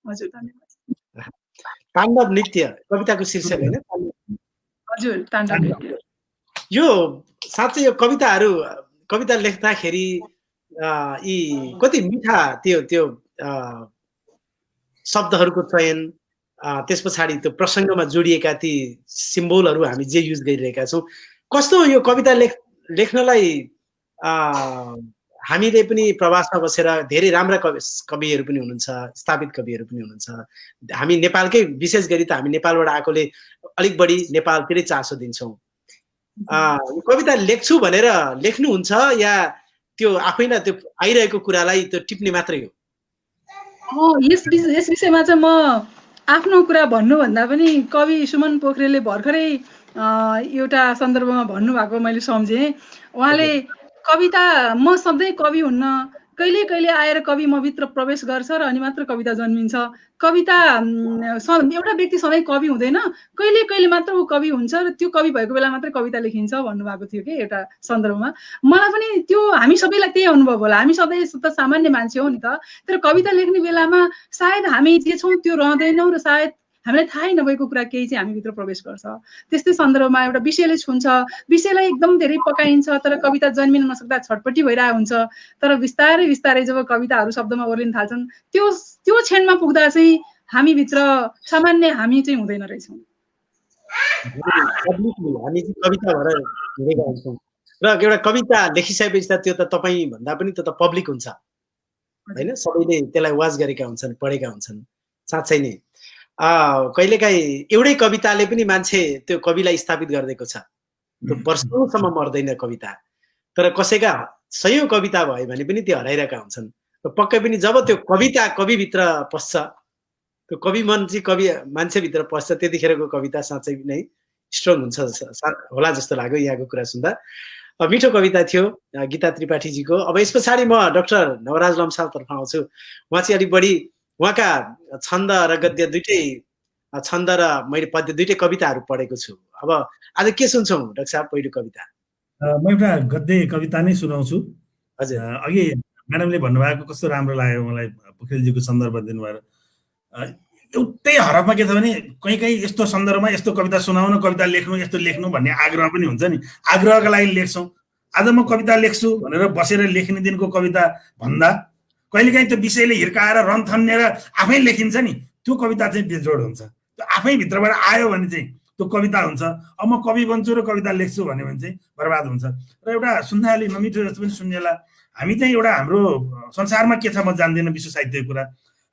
S3: हजुर, धन्यवाद।
S1: ताण्डव नृत्य कविताको शीर्षक होइन?
S3: हजुर, ताण्डव नृत्य।
S1: यो साँच्चै यो कविता लेख्दाखेरि यी कति मिठा त्यो शब्दहरूको चयन, त्यस पछाडि त्यो प्रसङ्गमा जोडिएका ती सिम्बोलहरू हामी जे युज गरिरहेका छौँ, कस्तो यो कविता लेख्नलाई हामीले पनि प्रवासमा बसेर धेरै राम्रा कविहरू पनि हुनुहुन्छ, स्थापित कविहरू पनि हुनुहुन्छ। हामी नेपालकै, विशेष गरी त हामी नेपालबाट आएकोले अलिक बढी नेपालतिरै चासो दिन्छौँ। कविता लेख्छु भनेर लेख्नुहुन्छ या त्यो आफैलाई त्यो आइरहेको कुरालाई त्यो टिप्ने मात्रै हो?
S3: यस विषयमा चाहिँ म आफ्नो कुरा भन्नुभन्दा पनि कवि सुमन पोखरेलले भर्खरै एउटा सन्दर्भमा भन्नुभएको मैले सम्झेँ। उहाँले कविता, म सधैँ कवि हुन्न, कहिले कहिले आएर कवि म भित्र प्रवेश गर्छ र अनि मात्र कविता जन्मिन्छ। कविता एउटा व्यक्ति सधैँ कवि हुँदैन, कहिले कहिले मात्र ऊ कवि हुन्छ र त्यो कवि भएको बेला मात्रै कविता लेखिन्छ भन्नुभएको थियो कि एउटा सन्दर्भमा। मलाई पनि त्यो, हामी सबैलाई त्यही अनुभव होला। हामी सधैँ त सामान्य मान्छे हौ नि त, तर कविता लेख्ने बेलामा सायद हामी जे छौँ त्यो रहँदैनौँ र सायद हामीलाई थाहै नभएको कुरा केही चाहिँ हामीभित्र प्रवेश गर्छ। त्यस्तै सन्दर्भमा एउटा विषयले छुन्छ, विषयलाई एकदम धेरै पकाइन्छ, तर कविता जन्मिन नसक्दा छटपट्टि भइरहेको हुन्छ। तर बिस्तारै बिस्तारै जब कविताहरू शब्दमा ओर्लिन थाल्छन्, त्यो क्षणमा पुग्दा चाहिँ हामीभित्र सामान्य हामी चाहिँ हुँदैन रहेछौँ।
S1: हामी चाहिँ कविता भएर हिँडेका हुन्छौँ र एउटा कविता लेखिसकेपछि त त्यो त तपाईँ भन्दा पनि त्यो त पब्लिक हुन्छ होइन? सबैले त्यसलाई वाच गरेका हुन्छन्, पढेका हुन्छन्। साँच्चै नै कहिलेकाहीँ एउटै कविताले पनि मान्छे त्यो कविलाई स्थापित गरिदिएको छ। त्यो वर्षौंसम्म मर्दैन कविता, तर कसैका सयौं कविता भयो भने पनि त्यो हराइरहेका हुन्छन्। र पक्कै पनि जब त्यो कविता कविभित्र पस्छ, त्यो कवि मन चाहिँ कवि मान्छेभित्र पस्छ, त्यतिखेरको कविता साँच्चै नै स्ट्रङ हुन्छ होला जस्तो लाग्यो यहाँको कुरा सुन्दा। मिठो कविता थियो गीता त्रिपाठीजीको। अब यस पछाडि म डाक्टर नवराज लम्सालतर्फ आउँछु। उहाँ चाहिँ अलिक बढी, उहाँका छन्द र गद्य दुइटै, छन्द र मैले पद्य दुइटै कविताहरू पढेको छु। अब आज के सुन्छौँ डाक्टर साहब? पहिलो कविता
S2: म एउटा गद्य कविता नै सुनाउँछु।
S1: हजुर।
S2: अघि म्याडमले भन्नुभएको कस्तो राम्रो लाग्यो मलाई, पोखरेलजीको सन्दर्भ दिनुभयो। एउटै हरफमा के छ भने कहीँ यस्तो सन्दर्भमा यस्तो कविता सुनाउनु, कविता लेख्नु, यस्तो लेख्नु भन्ने आग्रह पनि हुन्छ नि। आग्रहका लागि लेख्छौँ। आज म कविता लेख्छु भनेर बसेर लेख्ने दिनको कविता भन्दा कहिलेकाहीँ त्यो विषयले हिर्काएर रन थन्नेर आफै लेखिन्छ नि, त्यो कविता चाहिँ बेजोड हुन्छ। त्यो आफै भित्रबाट आयो भने चाहिँ त्यो कविता हुन्छ। अब म कवि बन्छु र कविता लेख्छु भन्यो भने चाहिँ बर्बाद हुन्छ। र एउटा सुन्दा अलि नमिठो जस्तो पनि सुन्नेला, हामी चाहिँ एउटा हाम्रो संसारमा के छ म जान्दिनँ विश्व साहित्यको कुरा,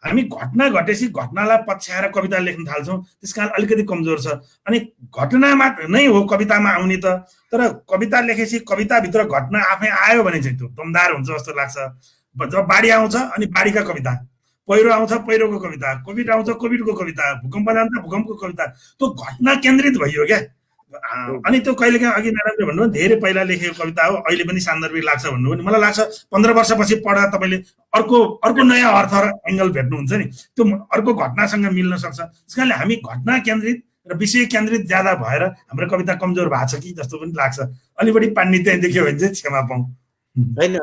S2: हामी घटना घटेपछि घटनालाई पछ्याएर कविता लेख्न थाल्छौँ, त्यस कारण अलिकति कमजोर छ। अनि घटना मात्र नै हो कवितामा आउने त, तर कविता लेखेपछि कविताभित्र घटना आफै आयो भने चाहिँ त्यो दमदार हुन्छ जस्तो लाग्छ। जब बाढी आउँछ अनि बाढीका कविता, पहिरो आउँछ पहिरोको कविता, कोभिड आउँछ कोभिडको कविता, भूकम्प जान्छ भूकम्पको कविता, त्यो घटना केन्द्रित भइयो क्या। अनि त्यो कहिलेकाहीँ अघि म्याडमले भन्नुभयो धेरै पहिला लेखेको कविता हो, अहिले पनि सान्दर्भिक लाग्छ भन्नुभयो नि। मलाई लाग्छ 15 वर्षपछि पढ्दा तपाईँले अर्को नयाँ अर्थ र एङ्गल भेट्नुहुन्छ नि, त्यो अर्को घटनासँग मिल्न सक्छ। त्यस कारणले हामी घटना केन्द्रित र विषय केन्द्रित ज्यादा भएर हाम्रो कविता कमजोर भएको छ कि जस्तो पनि लाग्छ। अलि बढी पाण्डित्य देखियो भने चाहिँ क्षमा पाऊँ।
S1: होइन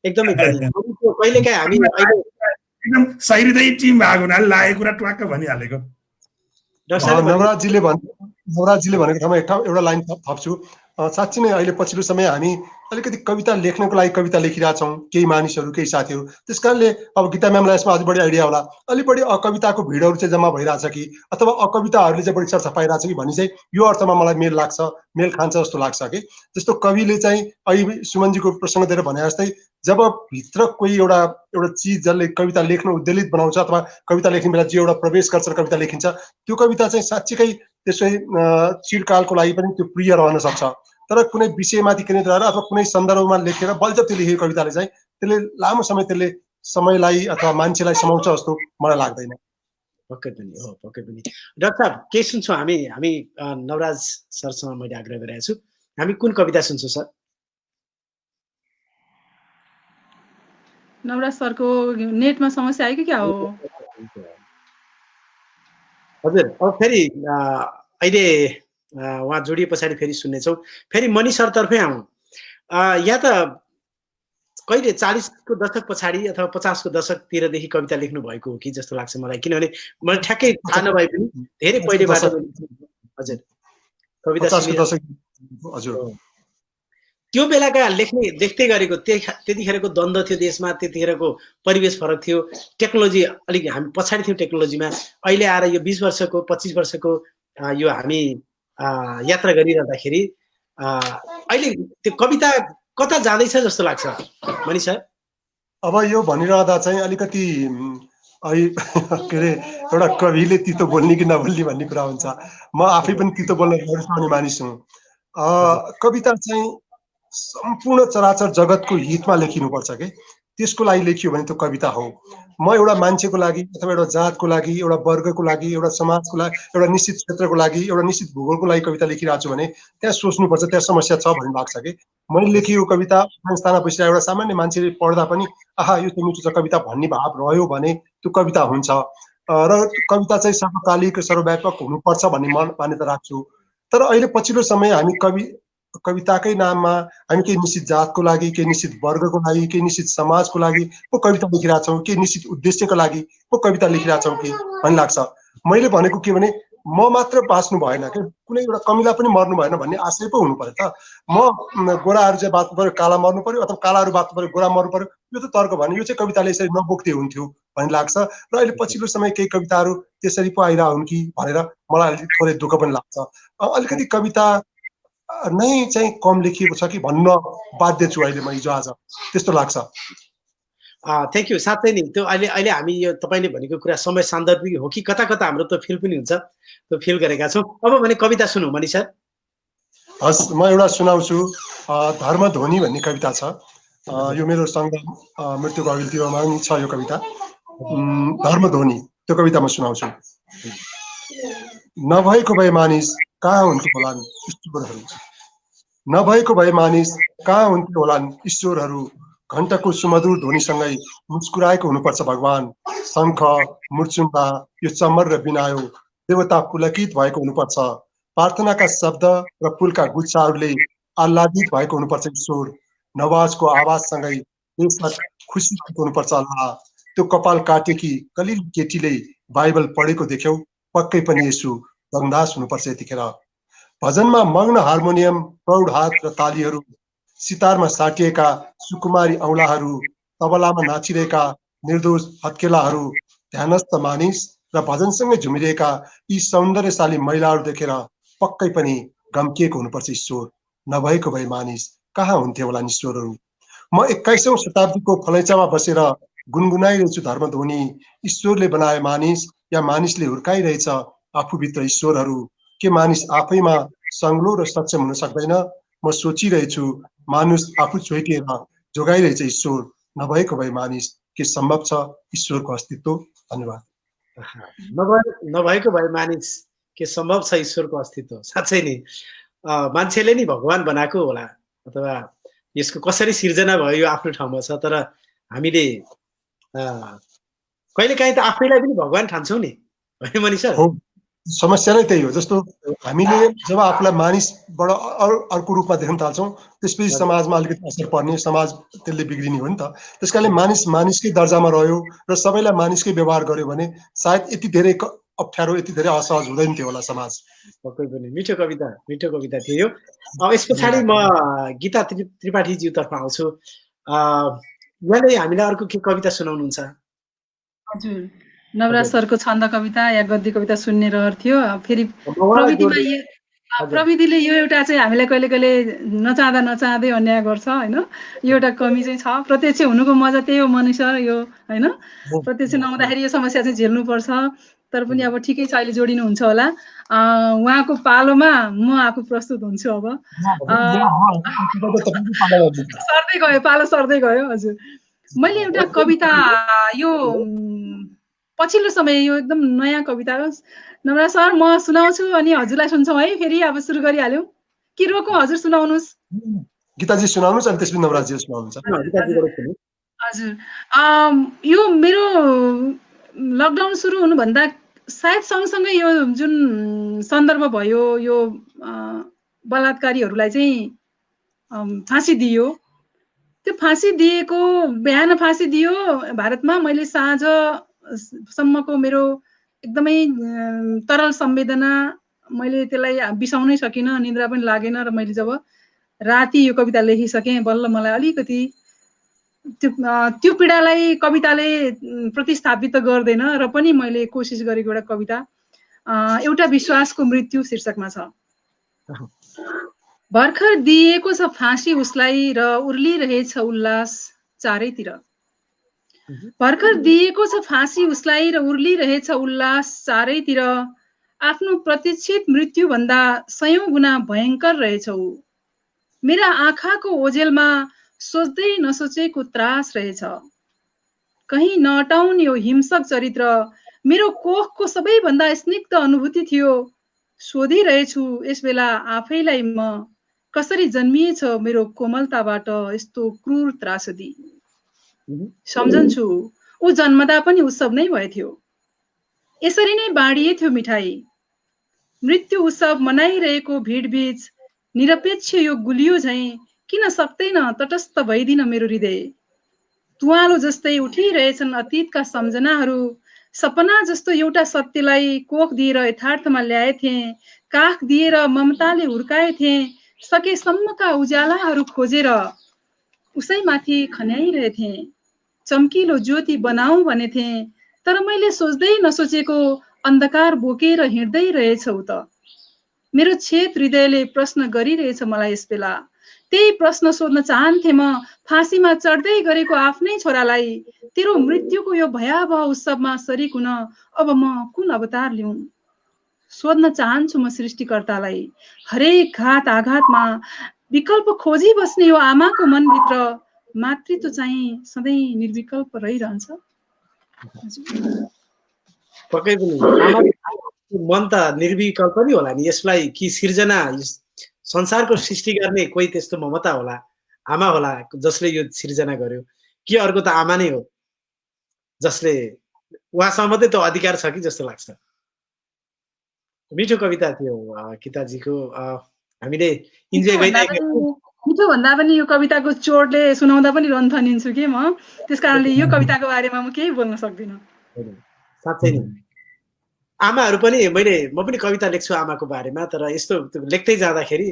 S1: एकदमै कहिलेकाहीँ हामी
S2: एकदम सहिर्दै टिम भएको हुनाले लागेको कुरा ट्वाक्क भनिहालेको।
S4: नवराजजीले भनेको ठाउँमा एउटा लाइन थप्छु। साँच्चै नै अहिले पछिल्लो समय हामी अलिकति कविता लेख्नको लागि कविता लेखिरहेछौँ, केही मानिसहरू केही साथीहरू। त्यस कारणले अब गीता म्यामलाई यसमा अझ बढी आइडिया होला, अलि बढी अकविताको भिडहरू चाहिँ जम्मा भइरहेछ कि अथवा अकविताहरूले चाहिँ बढी चर्चा पाइरहेछ कि भन्ने चाहिँ यो अर्थमा मलाई मेल खान्छ जस्तो लाग्छ कि। जस्तो कविले चाहिँ अहिले सुमनजीको प्रसङ्ग दिएर भने जस्तै जब भित्र कोही एउटा चिज जसले कविता लेख्न उद्वेलित बनाउँछ अथवा कविता लेख्ने बेला जे एउटा प्रवेश गर्छ र कविता लेखिन्छ, त्यो कविता चाहिँ साँच्चीकै त्यसै चिरकालको लागि पनि त्यो प्रिय रहन सक्छ। तर कुनै विषयमाथि केन्द्रित रहेर अथवा कुनै सन्दर्भमा लेखेर बलजफ्ती लेखेको कविताले चाहिँ त्यसले लामो समय त्यसले समयलाई अथवा मान्छेलाई समाउँछ जस्तो मलाई लाग्दैन।
S1: पक्कै पनि हो, पक्कै पनि। डाक्टर साहब के सुन्छौँ हामी नवराज सरसँग मैले आग्रह गरेको छु, हामी कुन कविता सुन्छौँ सर?
S3: नवराज सरको नेटमा समस्या आयो कि क्या हो?
S1: हजुर, अब फेरि अहिले उहाँ जोडिए पछाडि फेरि सुन्नेछौँ। फेरि मणि सरतर्फै आउँ। या त कहिले 40को दशक पछाडि अथवा 50को दशकतिरदेखि कविता लेख्नु भएको हो कि जस्तो लाग्छ मलाई, किनभने मलाई ठ्याक्कै थाहा नभए पनि धेरै पहिलेबाट। हजुर, कविता
S4: हजुर,
S1: त्यो बेलाका लेख्दै गरेको त्यतिखेरको द्वन्द्व थियो देशमा, त्यतिखेरको परिवेश फरक थियो, टेक्नोलोजी अलिक हामी पछाडि थियौँ टेक्नोलोजीमा। अहिले आएर यो 20 वर्षको 25 वर्षको यो हामी यात्रा गरिरहँदाखेरि अहिले त्यो कविता कता जाँदैछ जस्तो लाग्छ मणि सर?
S4: अब यो भनिरहँदा चाहिँ अलिकति के अरे एउटा कविले तितो बोल्ने कि नबोल्ने भन्ने कुरा हुन्छ। म आफै पनि तितो बोल्न रुचाउने मानिस हुँ। कविता चाहिँ सम्पूर्ण चराचर जगतको हितमा लेखिनुपर्छ कि त्यसको लागि लेखियो भने त्यो कविता हो। म एउटा मान्छेको लागि अथवा एउटा जातको लागि, एउटा वर्गको लागि, एउटा समाजको लागि, एउटा निश्चित क्षेत्रको लागि, एउटा निश्चित भूगोलको लागि कविता लेखिरहेको छु भने त्यहाँ सोच्नुपर्छ, त्यहाँ समस्या छ भन्ने लाग्छ कि मैले लेखेको कविता स्थानमा बसेर एउटा सामान्य मान्छेले पढ्दा पनि आहा यो चाहिँ मिठो छ कविता भन्ने भाव रह्यो भने त्यो कविता हुन्छ। र कविता चाहिँ सर्वकालिक सर्वव्यापक हुनुपर्छ भन्ने मान्यता राख्छु। तर अहिले पछिल्लो समय हामी कविताकै नाममा हामी केही निश्चित जातको लागि, केही निश्चित वर्गको लागि, केही निश्चित समाजको लागि पो कविता लेखिरहेछौँ, केही निश्चित उद्देश्यको लागि पो कविता लेखिरहेछौँ कि भन्ने लाग्छ। मैले भनेको के भने म मात्र बाँच्नु भएन कि कुनै एउटा कमिला पनि मर्नु भएन भन्ने आशय पो हुनु पर्यो त। म गोराहरू चाहिँ बाँच्नु पर्यो, काला मर्नु पर्यो, अथवा कालाहरू बाँच्नु पर्यो, गोरा मर्नु पर्यो, यो त तर्क भने यो चाहिँ कविताले यसरी नबोक्दै हुन्थ्यो भन्ने लाग्छ। र अहिले पछिल्लो समय केही कविताहरू त्यसरी पो आइरह हुन् कि भनेर मलाई अलिक थोरै दुःख पनि लाग्छ। अलिकति कविता नै चाहिँ कम लेखिएको छ कि भन्न बाध्य छु अहिले म हिजो आज, त्यस्तो लाग्छ।
S1: Thank you. साँच्चै नि त्यो अहिले अहिले हामी यो तपाईँले भनेको कुरा समय सान्दर्भिक हो कि कता कता हाम्रो त्यो फिल पनि हुन्छ, त्यो फिल गरेका छौँ। अब भने कविता सुनौँ मणि सर।
S4: हस्, म एउटा सुनाउँछु। धर्मध्वनि भन्ने कविता छ। यो मेरो सङ्ग मृत्युको अघिल्तिमा पनि छ यो कविता। धर्मध्वनि, त्यो कविता म सुनाउँछु। नभएको भए मानिस कहाँ हुन्थ्यो होलान् ईश्वरहरू, नभएको भए मानिस कहाँ हुन्थ्यो होलान् ईश्वरहरू, घण्टको सुमधुर ध्वनिसँगै मुस्कुराएको हुनुपर्छ भगवान। शङ्ख मुर्चुम्बा यो चम्मर र बिनायो देवता पुलकित भएको हुनुपर्छ। प्रार्थनाका शब्द र फुलका गुच्छाहरूले आह्लादित भएको हुनुपर्छ ईश्वर। नवाजको आवाजसँगै देशमा खुसी भएको हुनुपर्छ अल्लाह। त्यो कपाल काटेकी कलिली केटीले बाइबल पढेको देख्यौ, पक्कै पनि यसो दमदास हुनुपर्छ यतिखेर। भजनमा मग्न हार्मोनियम, प्रौढ हात र तालीहरू, सितारमा साटिएका सुकुमारी औँलाहरू, तबलामा नाचिरहेका निर्दोष हत्केलाहरू, ध्यानस्थ मानिस र भजनसँगै झुमिरहेका यी सौन्दर्यशाली महिलाहरू देखेर पक्कै पनि गम्किएको हुनुपर्छ ईश्वर। नभएको भए मानिस कहाँ हुन्थ्यो होला ईश्वरहरू। म 21औं शताब्दीको फलैचामा बसेर गुनगुनाइरहेछु धर्मध्वनि। ईश्वरले बनाए मानिस या मानिसले हुर्काइरहेछ आफूभित्र ईश्वरहरू। के मानिस आफैमा सङ्लो र सक्षम हुन सक्दैन? म सोचिरहेछु मानुस आफू छोइटिएर जोगाइरहेछ ईश्वर। नभएको भए मानिस के सम्भव छ ईश्वरको अस्तित्व? धन्यवाद।
S1: नभएको भए मानिस के सम्भव छ ईश्वरको अस्तित्व? साँच्चै नि मान्छेले नि भगवान बनाएको होला, अथवा यसको कसरी सिर्जना भयो यो आफ्नो ठाउँमा छ। तर हामीले कहिलेकाहीँ त आफैलाई पनि भगवान ठान्छौँ नि, होइन मणि सर?
S4: हो, समस्या नै त्यही हो। जस्तो हामीले जब आफूलाई मानिसबाट अर्को रूपमा देख्न थाल्छौँ, त्यसपछि समाजमा अलिकति असर पर्ने, समाज त्यसले बिग्रिने हो नि त। त्यस कारणले मानिस मानिसकै दर्जामा रह्यो र सबैलाई मानिसकै व्यवहार गर्यो भने सायद यति धेरै अप्ठ्यारो, यति धेरै असहज हुँदैन थियो होला समाज।
S1: पक्कै पनि मिठो कविता थियो यो। अब यस पछाडि म गीता त्रिपाठीज्यूतर्फ आउँछु। उहाँले हामीलाई अर्को के कविता सुनाउनुहुन्छ?
S3: हजुर, नवराज सरको छन्द कविता या गद्य कविता सुन्ने रहर थियो। फेरि प्रविधिले यो एउटा चाहिँ हामीलाई कहिले कहिले नचाहँदै अन्याय गर्छ, होइन? यो एउटा कमी चाहिँ छ। प्रत्यक्ष हुनुको मजा त्यही हो मणि सर, यो होइन? प्रत्यक्ष नहुँदाखेरि यो समस्या चाहिँ झेल्नुपर्छ। तर पनि अब ठिकै छ, अहिले जोडिनुहुन्छ होला। उहाँको पालोमा म आफू प्रस्तुत हुन्छु। अब पालो सर्दै गयो। हजुर, मैले एउटा कविता, यो पछिल्लो समय यो एकदम नयाँ कविता हो। नवराज सर म सुनाउँछु अनि हजुरलाई सुन्छौँ है। फेरि अब सुरु गरिहाल्यौँ कि रोकौँ? हजुर सुनाउनुहोस्।
S4: गीताजी सुनाउनुहोस् अनि त्यसपछि नवराजजी सुनाउनुहुन्छ।
S3: हजुर, यो मेरो लकडाउन सुरु हुनुभन्दा सायद सँगसँगै यो जुन सन्दर्भ भयो, यो बलात्कारीहरूलाई चाहिँ फाँसी दियो। त्यो फाँसी दिएको, बिहान फाँसी दियो भारतमा। मैले साँझसम्मको मेरो एकदमै तरल संवेदना, मैले त्यसलाई बिसाउनै सकिनँ, निद्रा पनि लागेन। र मैले जब राति यो कविता लेखिसकेँ, बल्ल मलाई अलिकति त्यो पीडालाई कविताले प्रतिस्थापित गर्दैन। र पनि मैले कोसिस गरेको एउटा कविता, एउटा विश्वासको मृत्यु शीर्षकमा छ। भर्खर दिएको छ फाँसी उसलाई र उर्लिरहेछ उल्लास चारैतिर। भर्खर दिएको छ फाँसी उसलाई र उर्लिरहेछ उल्लास चारैतिर। आफ्नो प्रतीक्षित मृत्यु भन्दा 100 गुणा भयङ्कर रहेछ ऊ। मेरा आँखाको ओझेलमा सोच्दै नसोचेको त्रास रहेछ। कहीँ नअटाउन यो हिंसक चरित्र मेरो कोखको सबैभन्दा स्निग्ध अनुभूति थियो। सोधिरहेछु यस बेला आफैलाई म, कसरी जन्मिएछ मेरो कोमलताबाट यस्तो क्रूर त्रासदी। सम्झन्छु ऊ जन्मदा पनि उत्सव नै भएथ्यो, यसरी नै बाँडिए थियो मिठाई। मृत्यु उत्सव मनाइरहेको भिडबीच निरपेक्ष यो गुलियो झैँ किन सक्दैन तटस्थ भइदिन मेरो हृदय। तुवालो जस्तै उठिरहेछन् अतीतका सम्झनाहरू। सपना जस्तो एउटा सत्यलाई कोख दिएर यथार्थमा ल्याएथे, काख दिएर ममताले हुर्काएथे। सकेसम्मका उज्यालाहरू खोजेर उसैमाथि खन्याइरहेथे, चम्किलो ज्योति बनाऊ भनेथे। तर मैले सोच्दै नसोचेको अन्धकार बोकेर हिँड्दै रहेछौ त। मेरो छेद हृदयले प्रश्न गरिरहेछ मलाई यस बेला, त्यही प्रश्न सोध्न चाहन्थे म फाँसीमा चढ्दै गरेको आफ्नै छोरालाई, तेरो मृत्युको यो भयावह उत्सवमा शरीक हुन अब म कुन अवतार लिउँ? सोध्न चाहन्छु म सृष्टिकर्तालाई, हरेक घात आघातमा विकल्प खोजी बस्ने यो आमाको मनभित्र मातृत्व चाहिँ सधैँ निर्विकल्प रहिरहन्छ।
S1: पक्कै पनि आमाको मन त निर्विकल्प नि होला नि। यसलाई कि सिर्जना संसारको सृष्टि गर्ने कोही त्यस्तो ममता होला, आमा होला जसले यो सिर्जना गर्यो, कि अर्को त आमा नै हो जसले उहाँसँग मात्रै त अधिकार छ कि जस्तो लाग्छ। मिठो कविता थियो गीताजीको, हामीले इन्जोय गरिरहेको।
S3: मिठो भन्दा पनि यो कविताको चोटले सुनाउँदा पनि रन थनिन्छु कि म, त्यस कारणले यो कविताको बारेमा म केही बोल्न सक्दिनँ।
S1: साँच्चै नै आमाहरू पनि म पनि कविता लेख्छु आमाको बारेमा, तर यस्तो लेख्दै जाँदाखेरि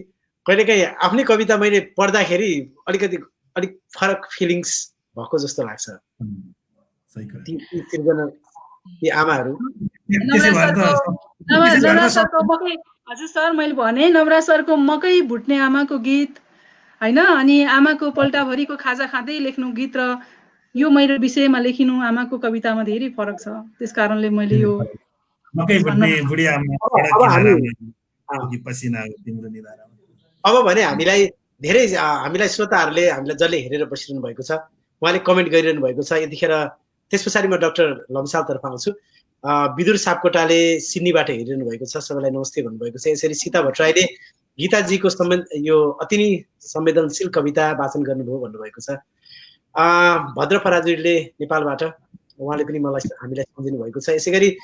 S1: कहिलेकाहीँ आफ्नै कविता मैले पढ्दाखेरि अलिक फरक फिलिङ्स भएको जस्तो लाग्छ। ती आमाहरू
S3: हजुर सर, मैले भने नवराज सरको मकै भुट्ने आमाको गीत होइन, अनि आमाको पल्टाभरिको खाजा खाँदै लेख्नु गीत र यो मेरो विषयमा लेखिनु आमाको कवितामा धेरै फरक छ। त्यस कारणले मैले यो
S1: अब भने हामीलाई श्रोताहरूले हामीलाई जसले हेरेर बसिरहनु भएको छ, उहाँले कमेन्ट गरिरहनु भएको छ। यतिखेर त्यस पछाडि म डाक्टर लम्सालतर्फ आउँछु। विदुर सापकोटाले सिडनीबाट हेरिरहनु भएको छ, सबैलाई नमस्ते भन्नुभएको छ। यसरी सीता भट्टराईले गीताजीको यो अति नै संवेदनशील कविता वाचन गर्नुभयो भन्नुभएको छ। भद्र पराजुलीले नेपालबाट उहाँले पनि हामीलाई सम्झिनु भएको छ। यसै गरी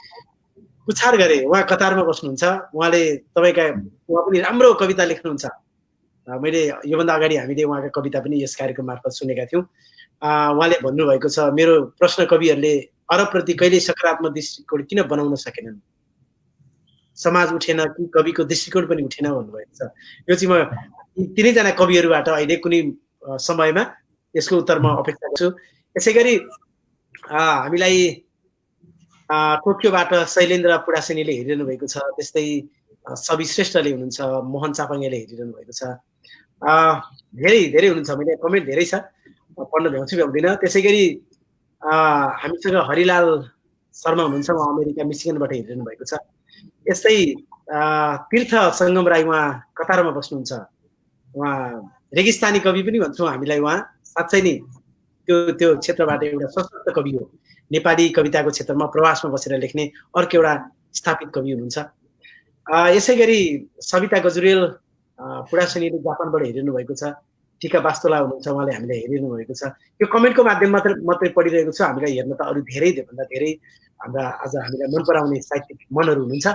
S1: पुछार गरे, उहाँ कतारमा बस्नुहुन्छ, उहाँ पनि राम्रो कविता लेख्नुहुन्छ। मैले योभन्दा अगाडि हामीले उहाँका कविता पनि यस कार्यक्रम मार्फत सुनेका थियौँ। उहाँले भन्नुभएको छ, मेरो प्रश्न कविहरूले अरबप्रति कहिल्यै सकारात्मक दृष्टिकोण किन बनाउन सकेनन्? समाज उठेन कि कविको दृष्टिकोण पनि उठेन भन्नुभएको छ। यो चाहिँ म तिनैजना कविहरूबाट अहिले कुनै समयमा यसको उत्तर म अपेक्षा गर्छु। यसै गरी हामीलाई टोकियोबाट शैलेन्द्र पुडासेनीले हेरिरहनु भएको छ, त्यस्तै सबि श्रेष्ठले हुनुहुन्छ, मोहन चापाङ्गेले हेरिरहनु भएको छ। धेरै हुनुहुन्छ, मैले कमेन्ट धेरै छ, पढ्न भ्याउँदिनँ। त्यसै गरी हामीसँग हरिलाल शर्मा हुनुहुन्छ, उहाँ अमेरिका मिसिगनबाट हेरिरहनु भएको छ। यस्तै तीर्थ सङ्गम राई, उहाँ कतारमा बस्नुहुन्छ, उहाँ रेगिस्तानी कवि पनि भन्छौँ हामीलाई। उहाँ साँच्चै नै त्यो क्षेत्रबाट एउटा सशक्त कवि हो। नेपाली कविताको क्षेत्रमा प्रवासमा बसेर लेख्ने अर्को एउटा स्थापित कवि हुनुहुन्छ। यसै गरी सविता गजुरेल पुडासेनीले जापानबाट हेरिरहनु भएको छ। टिका वास्तोला हुनुहुन्छ, उहाँले हामीलाई हेरिरहनु भएको छ। यो कमेन्टको माध्यम मात्रै पढिरहेको छु, हामीलाई हेर्न त अरू धेरैभन्दा धेरै हाम्रा आज हामीलाई मन पराउने साहित्यिक मनहरू हुनुहुन्छ।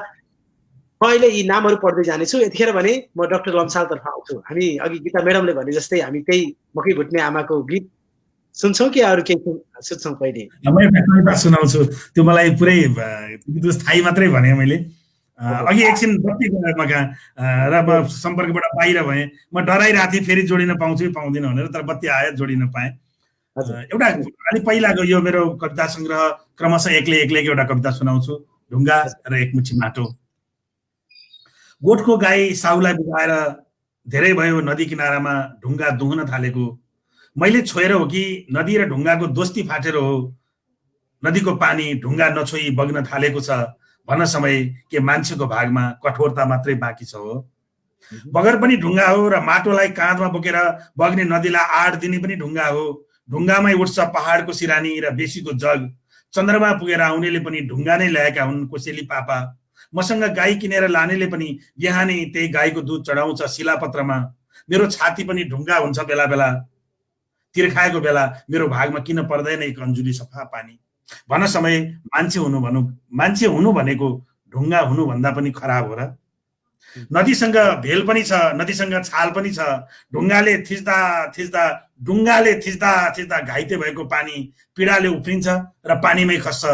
S1: म अहिले यी नामहरू पढ्दै जानेछु। यतिखेर भने म डाक्टर लम्सालतर्फ आउँछु। हामी अघि गीता म्याडमले भने जस्तै हामी त्यही मकै भुट्ने आमाको गीत सुन्छौँ कि अरू केही सुन्छौँ? पहिले
S2: म सुनाउँछु, त्यो मलाई पुरै थाहै मात्रै भने मैले अघि एकछिन बत्ती गएर म कहाँ र म सम्पर्कबाट बाहिर भएँ, म डराइरहेको थिएँ फेरि जोडिन पाउँछु कि पाउँदिनँ भनेर, तर बत्ती आयो, जोडिन पाएँ। एउटा अलि पहिलाको यो मेरो कविता सङ्ग्रह क्रमशः एक्लै एउटा कविता सुनाउँछु, ढुङ्गा र एकमुठी माटो। गोठको गाई साउलाई बुझाएर धेरै भयो नदी किनारामा ढुङ्गा दुहुन थालेको। मैले छोएर हो कि नदी र ढुङ्गाको दोस्ती फाटेर हो नदीको पानी ढुङ्गा नछोई बग्न थालेको छ। भन समय के मान्छेको भागमा कठोरता मात्रै बाँकी छ हो। बगर पनि ढुङ्गा हो र माटोलाई काँधमा बोकेर बग्ने नदीलाई आड दिने पनि ढुङ्गा हो। ढुङ्गामै उठ्छ पहाडको सिरानी र बेसीको जग। चन्द्रमा पुगेर आउनेले पनि ढुङ्गा नै ल्याएका हुन् कोसेली पापा। मसँग गाई किनेर लानेले पनि बिहानै त्यही गाईको दुध चढाउँछ शिलापत्रमा। मेरो छाती पनि ढुङ्गा हुन्छ बेला बेला, तिर्खाएको बेला मेरो भागमा किन पर्दैन एक अन्जुली सफा पानी। भन समय मान्छे हुनु भनेको ढुङ्गा हुनु भन्दा पनि खराब हो र? नदीसँग भेल पनि छ, नदीसँग छाल पनि छ। ढुङ्गाले थिच्दा घाइते भएको पानी पीडाले उफ्रिन्छ र पानीमै खस्छ।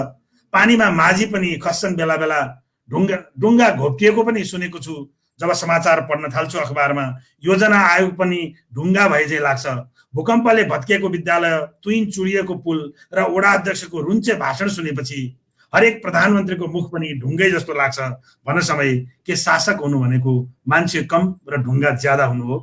S2: पानीमा माझी पनि खस्छन् बेला बेला। ढुङ्गा घोप्टिएको पनि सुनेको छु जब समाचार पढ्न थाल्छु अखबारमा। योजना आयोग पनि ढुङ्गा भए चाहिँ लाग्छ। भूकम्पले भत्किएको विद्यालय, तुइन चुडिएको पुल र वडा अध्यक्षको रुन्चे भाषण सुनेपछि हरेक प्रधानमन्त्रीको मुख पनि ढुङ्गै जस्तो लाग्छ। भन समय के शासक हुनु भनेको मान्छे कम र ढुङ्गा ज्यादा हुनु हो?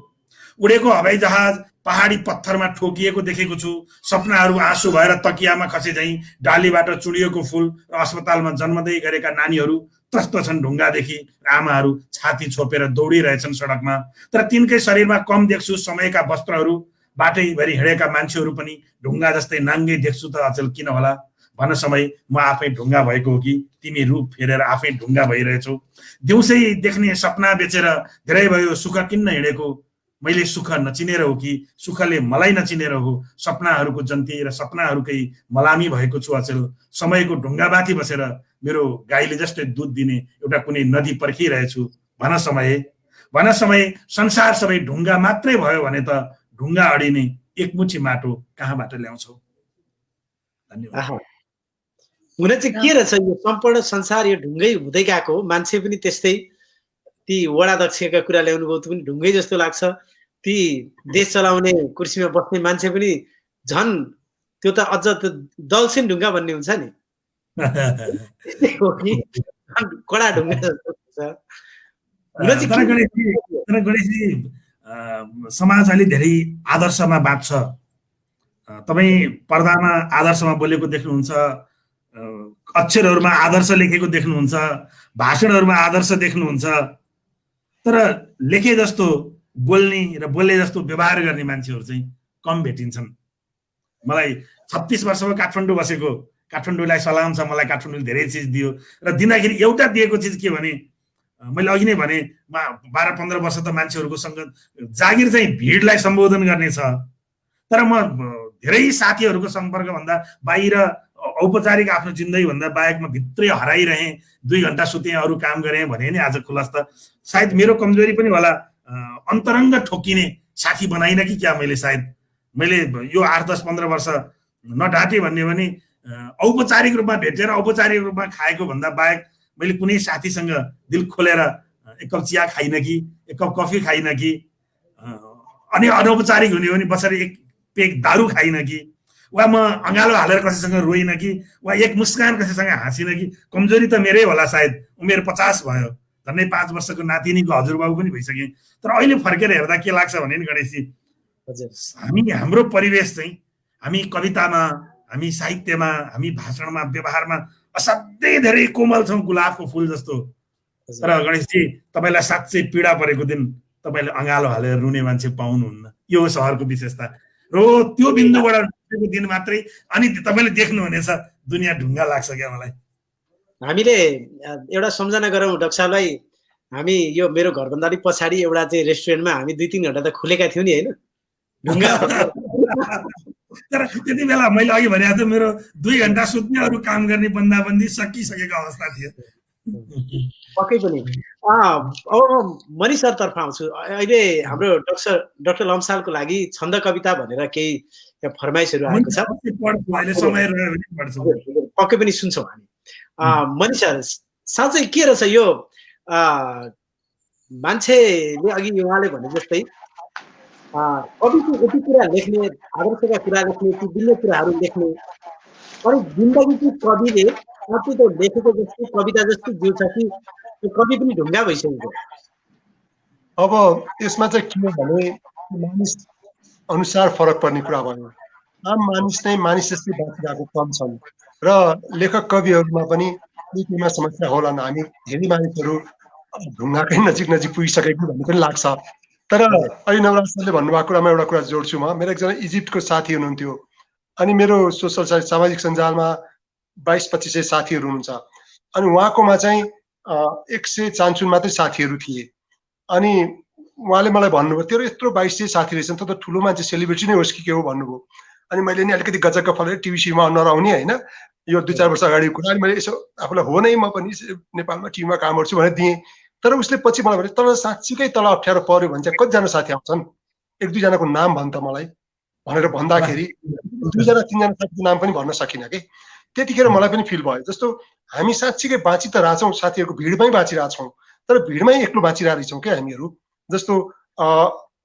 S2: उडेको हवाई जहाज पहाडी पत्थरमा ठोकिएको देखेको छु। सपनाहरू आँसु भएर तकियामा खसे झैँ डालीबाट चुडिएको फूल र अस्पतालमा जन्मदै गरेका नानीहरू त्रस्त छन् ढुङ्गादेखि। आमाहरू छाती छोपेर दौडिरहेछन् सडकमा। तर तिनकै शरीरमा कम देख्छु समयका वस्त्रहरू। बाटैभरि हिँडेका मान्छेहरू पनि ढुङ्गा जस्तै नाङ्गै देख्छु त अचेल किन होला? भन समय, म आफै ढुङ्गा भएको हो कि तिमी रूप फेरेर आफै ढुङ्गा भइरहेछौ? दिउँसै देख्ने सपना बेचेर धेरै भयो सुख किन्न हिँडेको। मैले सुख नचिनेर हो कि सुखले मलाई नचिनेर हो? सपनाहरूको जन्ती र सपनाहरूकै मलामी भएको छु अचेल। समयको ढुङ्गामाथि बसेर मेरो गाईले जस्तै दुध दिने एउटा कुनै नदी पर्खिरहेछु। भन समय, संसार सबै ढुङ्गा मात्रै भयो भने त ढुङ्गा अडिने एकमुठी माटो कहाँबाट ल्याउँछौ? धन्यवाद।
S1: हुन चाहिँ के रहेछ यो सम्पूर्ण संसार यो ढुङ्गै हुँदै गएको हो। मान्छे पनि त्यस्तै, ती वडाध्यक्षका कुरा ल्याउनु भयो त्यो पनि ढुङ्गै जस्तो लाग्छ। ती देश चलाउने कुर्सीमा बस्ने मान्छे पनि झन् त्यो त अझ दलसिन ढुङ्गा भन्ने हुन्छ नि, कडा ढुङ्गा जस्तो हुन्छ।
S2: गणेशजी, समाज अलि धेरै आदर्शमा बाँच्छ। तपाईँ पर्दामा आदर्शमा बोलेको देख्नुहुन्छ, अक्षरहरूमा आदर्श लेखेको देख्नुहुन्छ, भाषणहरूमा आदर्श देख्नुहुन्छ। तर लेखे जस्तो बोल्ने र बोले जस्तो व्यवहार गर्ने मान्छेहरू चाहिँ कम भेटिन्छन्। मलाई 36 वर्षमा काठमाडौँ बसेको, काठमाडौँलाई सलाम छ, मलाई काठमाडौँले धेरै चिज दियो र दिँदाखेरि एउटा दिएको चिज के भने, मैले अघि नै भने 12-15 वर्ष त मान्छेहरूको सँग जागिर चाहिँ भिडलाई सम्बोधन गर्ने छ। तर म धेरै साथीहरूको सम्पर्क भन्दा बाहिर औपचारिक आफ्नो जिन्दगी भन्दा बाहेक म भित्रै हराइरहेँ। 2 घण्टा सुतेँ, अरू काम गरेँ भने नि आज खुलस्त। सायद मेरो कमजोरी पनि होला, अन्तरङ्ग ठोकिने साथी बनाइन कि क्या मैले? सायद मैले यो 8-10-15 वर्ष नढाटे भन्ने भने औपचारिक रूपमा भेटेर औपचारिक रूपमा खाएको भन्दा बाहेक मैले कुनै साथीसँग दिल खोलेर एक कप चिया खाइन कि, एक कप कफी खाइन कि, अनि अनौपचारिक हुने भने बसेर एक पेक दारू खाइन कि, वा म अँगालो हालेर कसैसँग रोइन कि, वा एक मुस्कान कसैसँग हाँसिन कि। कमजोरी त मेरै होला सायद। उमेर 50 भयो, झन्डै 5 वर्षको नातिनीको हजुरबाबु पनि भइसकेँ। तर अहिले फर्केर हेर्दा के लाग्छ भने नि गणेशजी, हाम्रो परिवेश चाहिँ हामी कवितामा, हामी साहित्यमा, हामी भाषणमा, व्यवहारमा असाध्यै धेरै कोमल छौँ, गुलाबको फुल जस्तो। तर गणेशजी, तपाईँलाई साँच्चै पीडा परेको दिन तपाईँले अँगालो हालेर रुने मान्छे पाउनुहुन्न। यो सहरको विशेषता। र त्यो बिन्दुबाट दिन मात्रै अनि तपाईँले देख्नुहुनेछ दुनियाँ ढुङ्गा लाग्छ क्या मलाई।
S1: हामीले एउटा सम्झना गरौँ डाक्टर साहबलाई, हामी यो मेरो घरभन्दा अलिक पछाडि एउटा चाहिँ रेस्टुरेन्टमा हामी 2-3 घण्टा त खुलेका थियौँ नि, होइन? ढुङ्गा
S2: तर त्यति बेला मैले अघि भनेको थिएँ मेरो 2 घण्टा सुत्ने अरू काम गर्ने बन्दाबन्दी सकिसकेको अवस्था थियो।
S1: पक्कै पनि। अब मनिष सरतर्फ आउँछु। अहिले हाम्रो डाक्टर लम्सालको लागि छन्द कविता भनेर केही फरमाइसहरू आएको छ, पक्कै पनि सुन्छौँ हामी। मनिष सर, साँच्चै के रहेछ यो मान्छेले अघि उहाँले भने जस्तै कविको यति कुरा लेख्ने, आदर्शका कुरा लेख्ने, ती दिल्ली कुराहरू लेख्ने, अनि जिन्दगीको कविले साँच्चै त्यो लेखेको जस्तो कविता जस्तो जिउँछ कि त्यो कवि पनि ढुङ्गा भइसकेको?
S4: अब यसमा चाहिँ के भने मानिस अनुसार फरक पर्ने कुरा भयो। आम मानिस नै मानिस जस्तै बाँचिरहेको कम छन् र लेखक कविहरूमा पनि केहीमा समस्या होलान्। हामी धेरै मानिसहरू ढुङ्गाकै नजिक पुगिसकेको भन्ने पनि लाग्छ। तर अहिले नवराज सरले भन्नुभएको कुरामा एउटा कुरा जोड्छु म। मेरो एकजना इजिप्टको साथी हुनुहुन्थ्यो, अनि मेरो सोसल सामाजिक सञ्जालमा 22-25 साथीहरू हुनुहुन्छ। अनि उहाँकोमा चाहिँ 100 मात्रै साथीहरू थिए। अनि उहाँले मलाई भन्नुभयो, तेरो यत्रो 2200 साथी रहेछन्, त ठुलो मान्छे सेलिब्रिटी नै होस् कि के हो भन्नुभयो। अनि मैले नि अलिकति गजक्क फलेर टिभी-सीमा नराउने, होइन, यो 2-4 वर्ष अगाडिको कुरा। अनि मैले यसो आफूलाई हो नै म पनि नेपालमा टिभीमा काम गर्छु भनेर दिएँ। तर उसले पछि मलाई भने, तर साँच्चीकै तल अप्ठ्यारो पर्यो भने चाहिँ कतिजना साथी आउँछन्, 1-2 जनाको नाम भन् त मलाई भनेर भन्दाखेरि 2-3 साथीको नाम पनि भन्न सकिनँ कि। त्यतिखेर मलाई पनि फिल भयो जस्तो हामी साँच्चीकै बाँचि त रहेछौँ, साथीहरूको भिडमै बाँचिरहेछौँ, तर भिडमै एक्लो बाँचिरहेको रहेछौँ क्या हामीहरू। जस्तो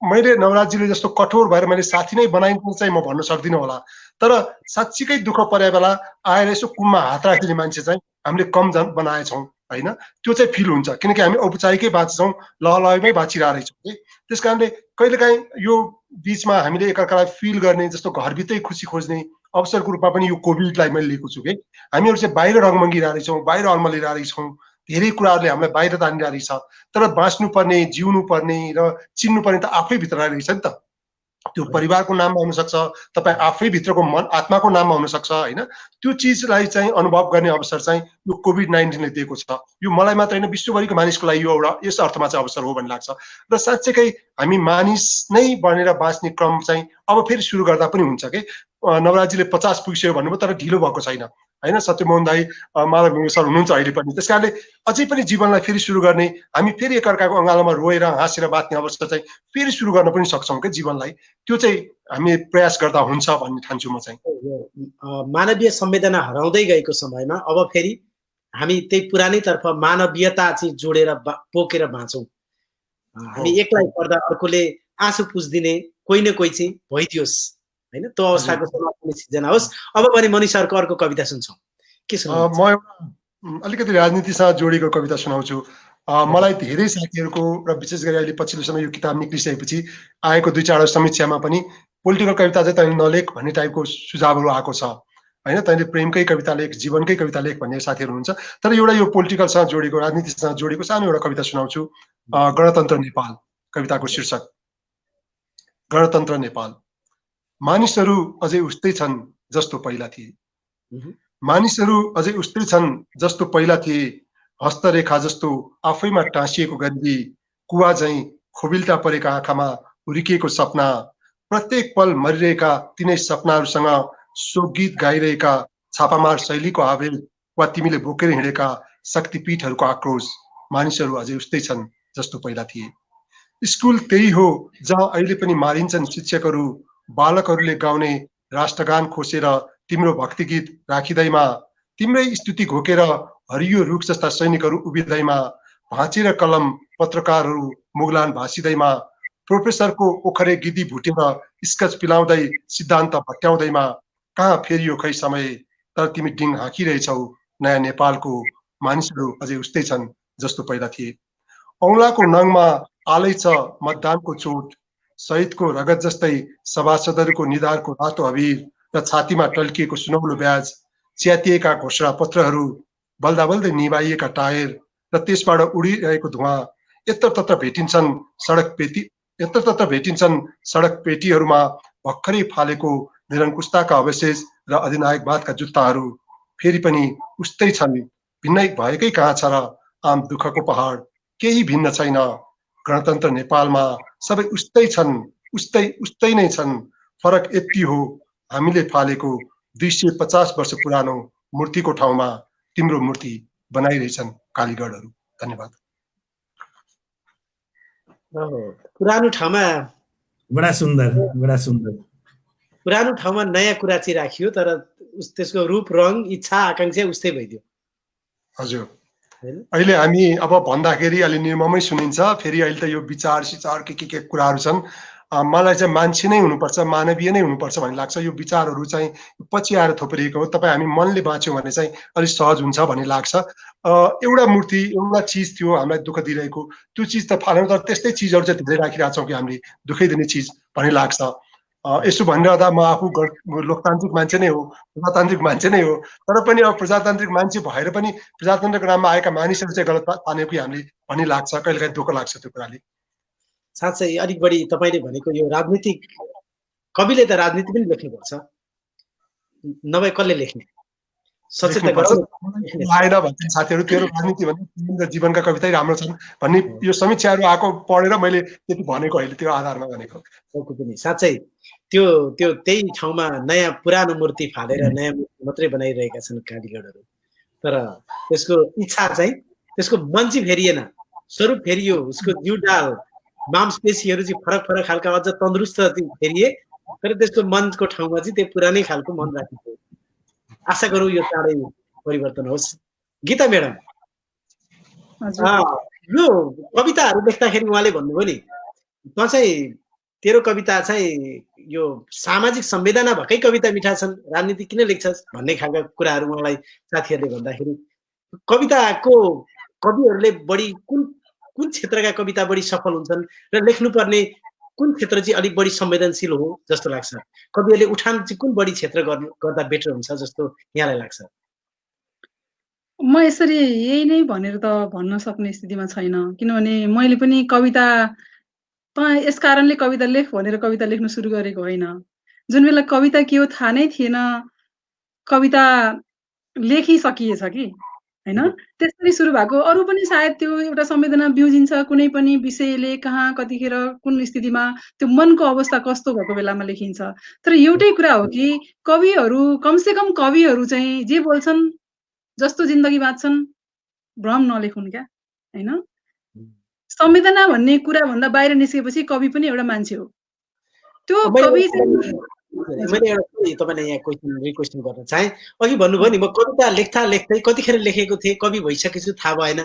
S4: मैले नवराजजीले जस्तो कठोर भएर मैले साथी नै बनाइन्छ चाहिँ म भन्न सक्दिनँ होला, तर साँच्चीकै दुःख परे बेला आएर यसो कुममा हात राख्ने मान्छे चाहिँ हामीले कम बनाएछौँ। होइन, त्यो चाहिँ फिल हुन्छ किनकि हामी औपचारिकै बाँच्छौँ, लहलहमै बाँचिरहेको रहेछौँ कि। त्यस कारणले कहिलेकाहीँ यो बिचमा हामीले एकअर्कालाई फिल गर्ने जस्तो घरभित्रै खुसी खोज्ने अवसरको रूपमा पनि यो कोभिडलाई मैले लिएको छु कि हामीहरू चाहिँ बाहिर रङमङ्गिरहेको रहेछौँ, बाहिर अल्मलिरहेको रहेछौँ, धेरै कुराहरूले हामीलाई बाहिर तानिरहेको रहेछ, तर बाँच्नुपर्ने, जिउनुपर्ने र चिन्नुपर्ने त आफै भित्र रहेछ नि त। त्यो परिवारको नाममा हुनसक्छ, तपाईँ आफै भित्रको मन आत्माको नाममा हुनसक्छ होइन। त्यो चिजलाई चाहिँ अनुभव गर्ने अवसर चाहिँ यो कोभिड-19ले दिएको छ। यो मलाई मात्र होइन, विश्वभरिको मानिसको लागि यो एउटा यस अर्थमा चाहिँ अवसर हो भन्ने लाग्छ। र साँच्चैकै हामी मानिस नै बनेर बाँच्ने क्रम चाहिँ अब फेरि सुरु गर्दा पनि हुन्छ कि। नवराजीले 50 पुगिसक्यो भन्नुभयो तर ढिलो भएको छैन होइन। सत्यमोहन दाई, माधव ढुङ्गे सर हुनुहुन्छ अहिले पनि। त्यस कारणले अझै पनि जीवनलाई फेरि सुरु गर्ने, हामी फेरि एकअर्काको अँगालोमा रोएर हाँसेर बाँच्ने अवसर चाहिँ फेरि सुरु गर्न पनि सक्छौँ क्या जीवनलाई। त्यो चाहिँ हामी प्रयास गर्दा हुन्छ भन्ने ठान्छु म चाहिँ।
S1: मानवीय संवेदना हराउँदै गएको समयमा अब फेरि हामी त्यही पुरानैतर्फ मानवीयता चाहिँ जोडेर पोकेर बाँचौँ। हामी एक्लै पर्दा अर्कोले आँसु पुछिदिने कोही न कोही चाहिँ भइदियोस् होइन, त्यो अवस्थाको समाप्ति सिर्जना होस्। अब भने मनिषहरूको अर्को कविता सुन्छौँ, के सुन्नुहुन्छ?
S4: म एउटा अलिकति राजनीतिसँग जोडेको कविता सुनाउँछु। मलाई धेरै साथीहरूको र विशेष गरी अहिले पछिल्लो समय यो किताब निक्लिसकेपछि आएको 2-4 समीक्षामा पनि पोलिटिकल कविता चाहिँ तैँले नलेख भन्ने टाइपको सुझावहरू आएको छ होइन। तैँले प्रेमकै कविता लेख, जीवनकै कविता लेख भन्ने साथीहरू हुन्छ। तर एउटा यो पोलिटिकलसँग जोडेको, राजनीतिसँग जोडेको सानो एउटा कविता सुनाउँछु। गणतन्त्र नेपाल कविताको शीर्षक। गणतन्त्र नेपाल। मानिसहरू अझै उस्तै छन् जस्तो पहिला थिए, मानिसहरू अझै उस्तै छन् जस्तो पहिला थिए, हस्तरेखा जस्तो आफैमा टाँसिएको गरिबी, कुवा झैँ खोबिल्टा परेका आँखामा हुर्किएको सपना, प्रत्येक पल मरिरहेका तिनै सपनाहरूसँग शोकगीत गाइरहेका छापामार शैलीको आवेग वा तिमीले बोकेर हिँडेका शक्तिपीठहरूको आक्रोश, मानिसहरू अझै उस्तै छन् जस्तो पहिला थिए। स्कुल त्यही हो जहाँ अहिले पनि मारिन्छन् शिक्षकहरू, बालकहरूले गाउने राष्ट्रगान खोसेर तिम्रो भक्तिगीत राखिँदैमा, तिम्रै स्तुति घोकेर हरियो रुख जस्ता सैनिकहरू उभिँदैमा, भाँचेर कलम पत्रकारहरू मुगलान भाँसिँदैमा, प्रोफेसरको ओखरे गिदी भुटेर स्कच पिलाउँदै सिद्धान्त भट्याउँदैमा, कहाँ फेरियो खै समय, तर तिमी डिङ हाँकिरहेछौ नयाँ नेपालको, मानिसहरू अझै उस्तै छन् जस्तो पहिला थिए। औँलाको नङमा आलै छ मतदानको चोट, शहीदको रगत जस्तै सभासदहरूको निधारको रातो अबिर र छातीमा टल्किएको सुनौलो ब्याज, च्यातिएका घोषणा पत्रहरू, बल्दा बल्दै निभाइएका टायर र त्यसबाट उडिरहेको धुवा, यत्रतत्र भेटिन्छन् सडक पेटीहरूमा भर्खरै फालेको निरङ्कुशताका अवशेष र अधिनायकवादका जुत्ताहरू, फेरि पनि उस्तै छन्, भिन्नै भएकै कहाँ छ र आम दुःखको पहाड, केही भिन्न छैन। गणतन्त्र नेपालमा सबै उस्तै छन्, उस्तै नै छन्, फरक यति हो हामीले फालेको 250 वर्ष पुरानो मूर्तिको ठाउँमा तिम्रो मूर्ति बनाइरहेछन् कालीगढहरू। धन्यवाद।
S1: पुरानो ठाउँमा
S2: बडा सुन्दर, बडा सुन्दर।
S1: पुरानो ठाउँमा नयाँ कुरा चाहिँ राखियो तर त्यसको रूप रङ इच्छा आकांक्षा उस्तै भइदियो।
S4: हजुर, अहिले हामी अब भन्दाखेरि अलि निर्ममै सुनिन्छ, फेरि अहिले त यो विचार सिचार के कुराहरू छन्। मलाई चाहिँ मान्छे नै हुनुपर्छ, मानवीय नै हुनुपर्छ भन्ने लाग्छ। यो विचारहरू चाहिँ पछि आएर थोपरिएको हो। तपाईँ हामी मनले बाँच्यौँ भने चाहिँ अलिक सहज हुन्छ भन्ने लाग्छ। एउटा मूर्ति, एउटा चिज थियो हामीलाई दुःख दिइरहेको, त्यो चिज त फाल्यौँ, तर त्यस्तै चिजहरू चाहिँ धेरै राखिरहेको छौँ कि हामीले दुःखै दिने चिज भन्ने लाग्छ। यसो भनिरहँदा म आफू लोकतान्त्रिक मान्छे नै हो, प्रजातान्त्रिक मान्छे नै हो, तर पनि अब प्रजातान्त्रिक मान्छे भएर पनि प्रजातन्त्रको नाममा आएका मानिसहरू चाहिँ गलत तान्यो कि हामीले भन्ने लाग्छ। कहिलेकाहीँ दुःख लाग्छ त्यो कुराले।
S1: साँच्चै अलिक बढी तपाईँले भनेको यो राजनीतिक कविले त राजनीति पनि लेख्नुपर्छ, नभए कसले लेख्ने? सचेत
S4: आएन भन्छ साथीहरू, तेरो राजनीति भन्ने जीवनका कवितै राम्रो छन् भन्ने यो समीक्षाहरू आएको पढेर मैले त्यति भनेको, अहिले त्यो आधारमा भनेको
S1: पनि। साँच्चै त्यो त्यही ठाउँमा नयाँ पुरानो मूर्ति फालेर नयाँ मूर्ति मात्रै बनाइरहेका छन् कालीगढहरू। तर त्यसको इच्छा चाहिँ, त्यसको मन चाहिँ फेरिएन, स्वरूप फेरियो, उसको जिउडाल मांसपेशीहरू चाहिँ फरक फरक खालका अझ तन्दुरुस्त फेरिए, तर त्यसको मनको ठाउँमा चाहिँ त्यो पुरानै खालको मन राखिन्छ। आशा गरौँ यो चाँडै परिवर्तन होस्। गीता म्याडम, यो कविताहरू लेख्दाखेरि उहाँले भन्नुभयो नि, त चाहिँ तेरो कविता चाहिँ यो सामाजिक संवेदना भएकै कविता मिठा छन्, राजनीति किन लेख्छस् भन्ने खालका कुराहरू उहाँलाई साथीहरूले भन्दाखेरि कविताको कविहरूले बढी कुन क्षेत्रका कविता बढी सफल हुन्छन् र लेख्नुपर्ने कुन क्षेत्र चाहिँ अलिक बढी संवेदनशील हो जस्तो लाग्छ? कविहरूले उठान चाहिँ कुन बढी क्षेत्र गर्दा बेटर हुन्छ जस्तो यहाँलाई लाग्छ?
S3: म यसरी यही नै भनेर त भन्न सक्ने स्थितिमा छैन, किनभने मैले पनि कविता यस कारणले कविता लेख भनेर कविता लेख्न सुरु गरेको होइन। जुन बेला कविता के हो थाहा नै थिएन, कविता लेखिसकिएछ कि होइन, त्यसरी सुरु भएको। अरू पनि सायद त्यो एउटा संवेदना बिउजिन्छ कुनै पनि विषयले, कहाँ कतिखेर कुन स्थितिमा त्यो मनको अवस्था कस्तो भएको बेलामा लेखिन्छ। तर एउटै कुरा हो कि कविहरू, कमसेकम कविहरू चाहिँ जे बोल्छन्, जस्तो जिन्दगी बाँच्छन्, भ्रम नलेखुन् क्या, होइन? संवेदना भन्ने कुरा भन्दा बाहिर निस्केपछि कवि पनि एउटा मान्छे हो। त्यो कवि
S1: मैले एउटा तपाईँलाई यहाँ रिक्वेस्ट गर्न चाहे। अघि भन्नुभयो नि, म कविता लेख्दै कतिखेर लेखेको थिएँ, कवि भइसकेछु थाहा भएन।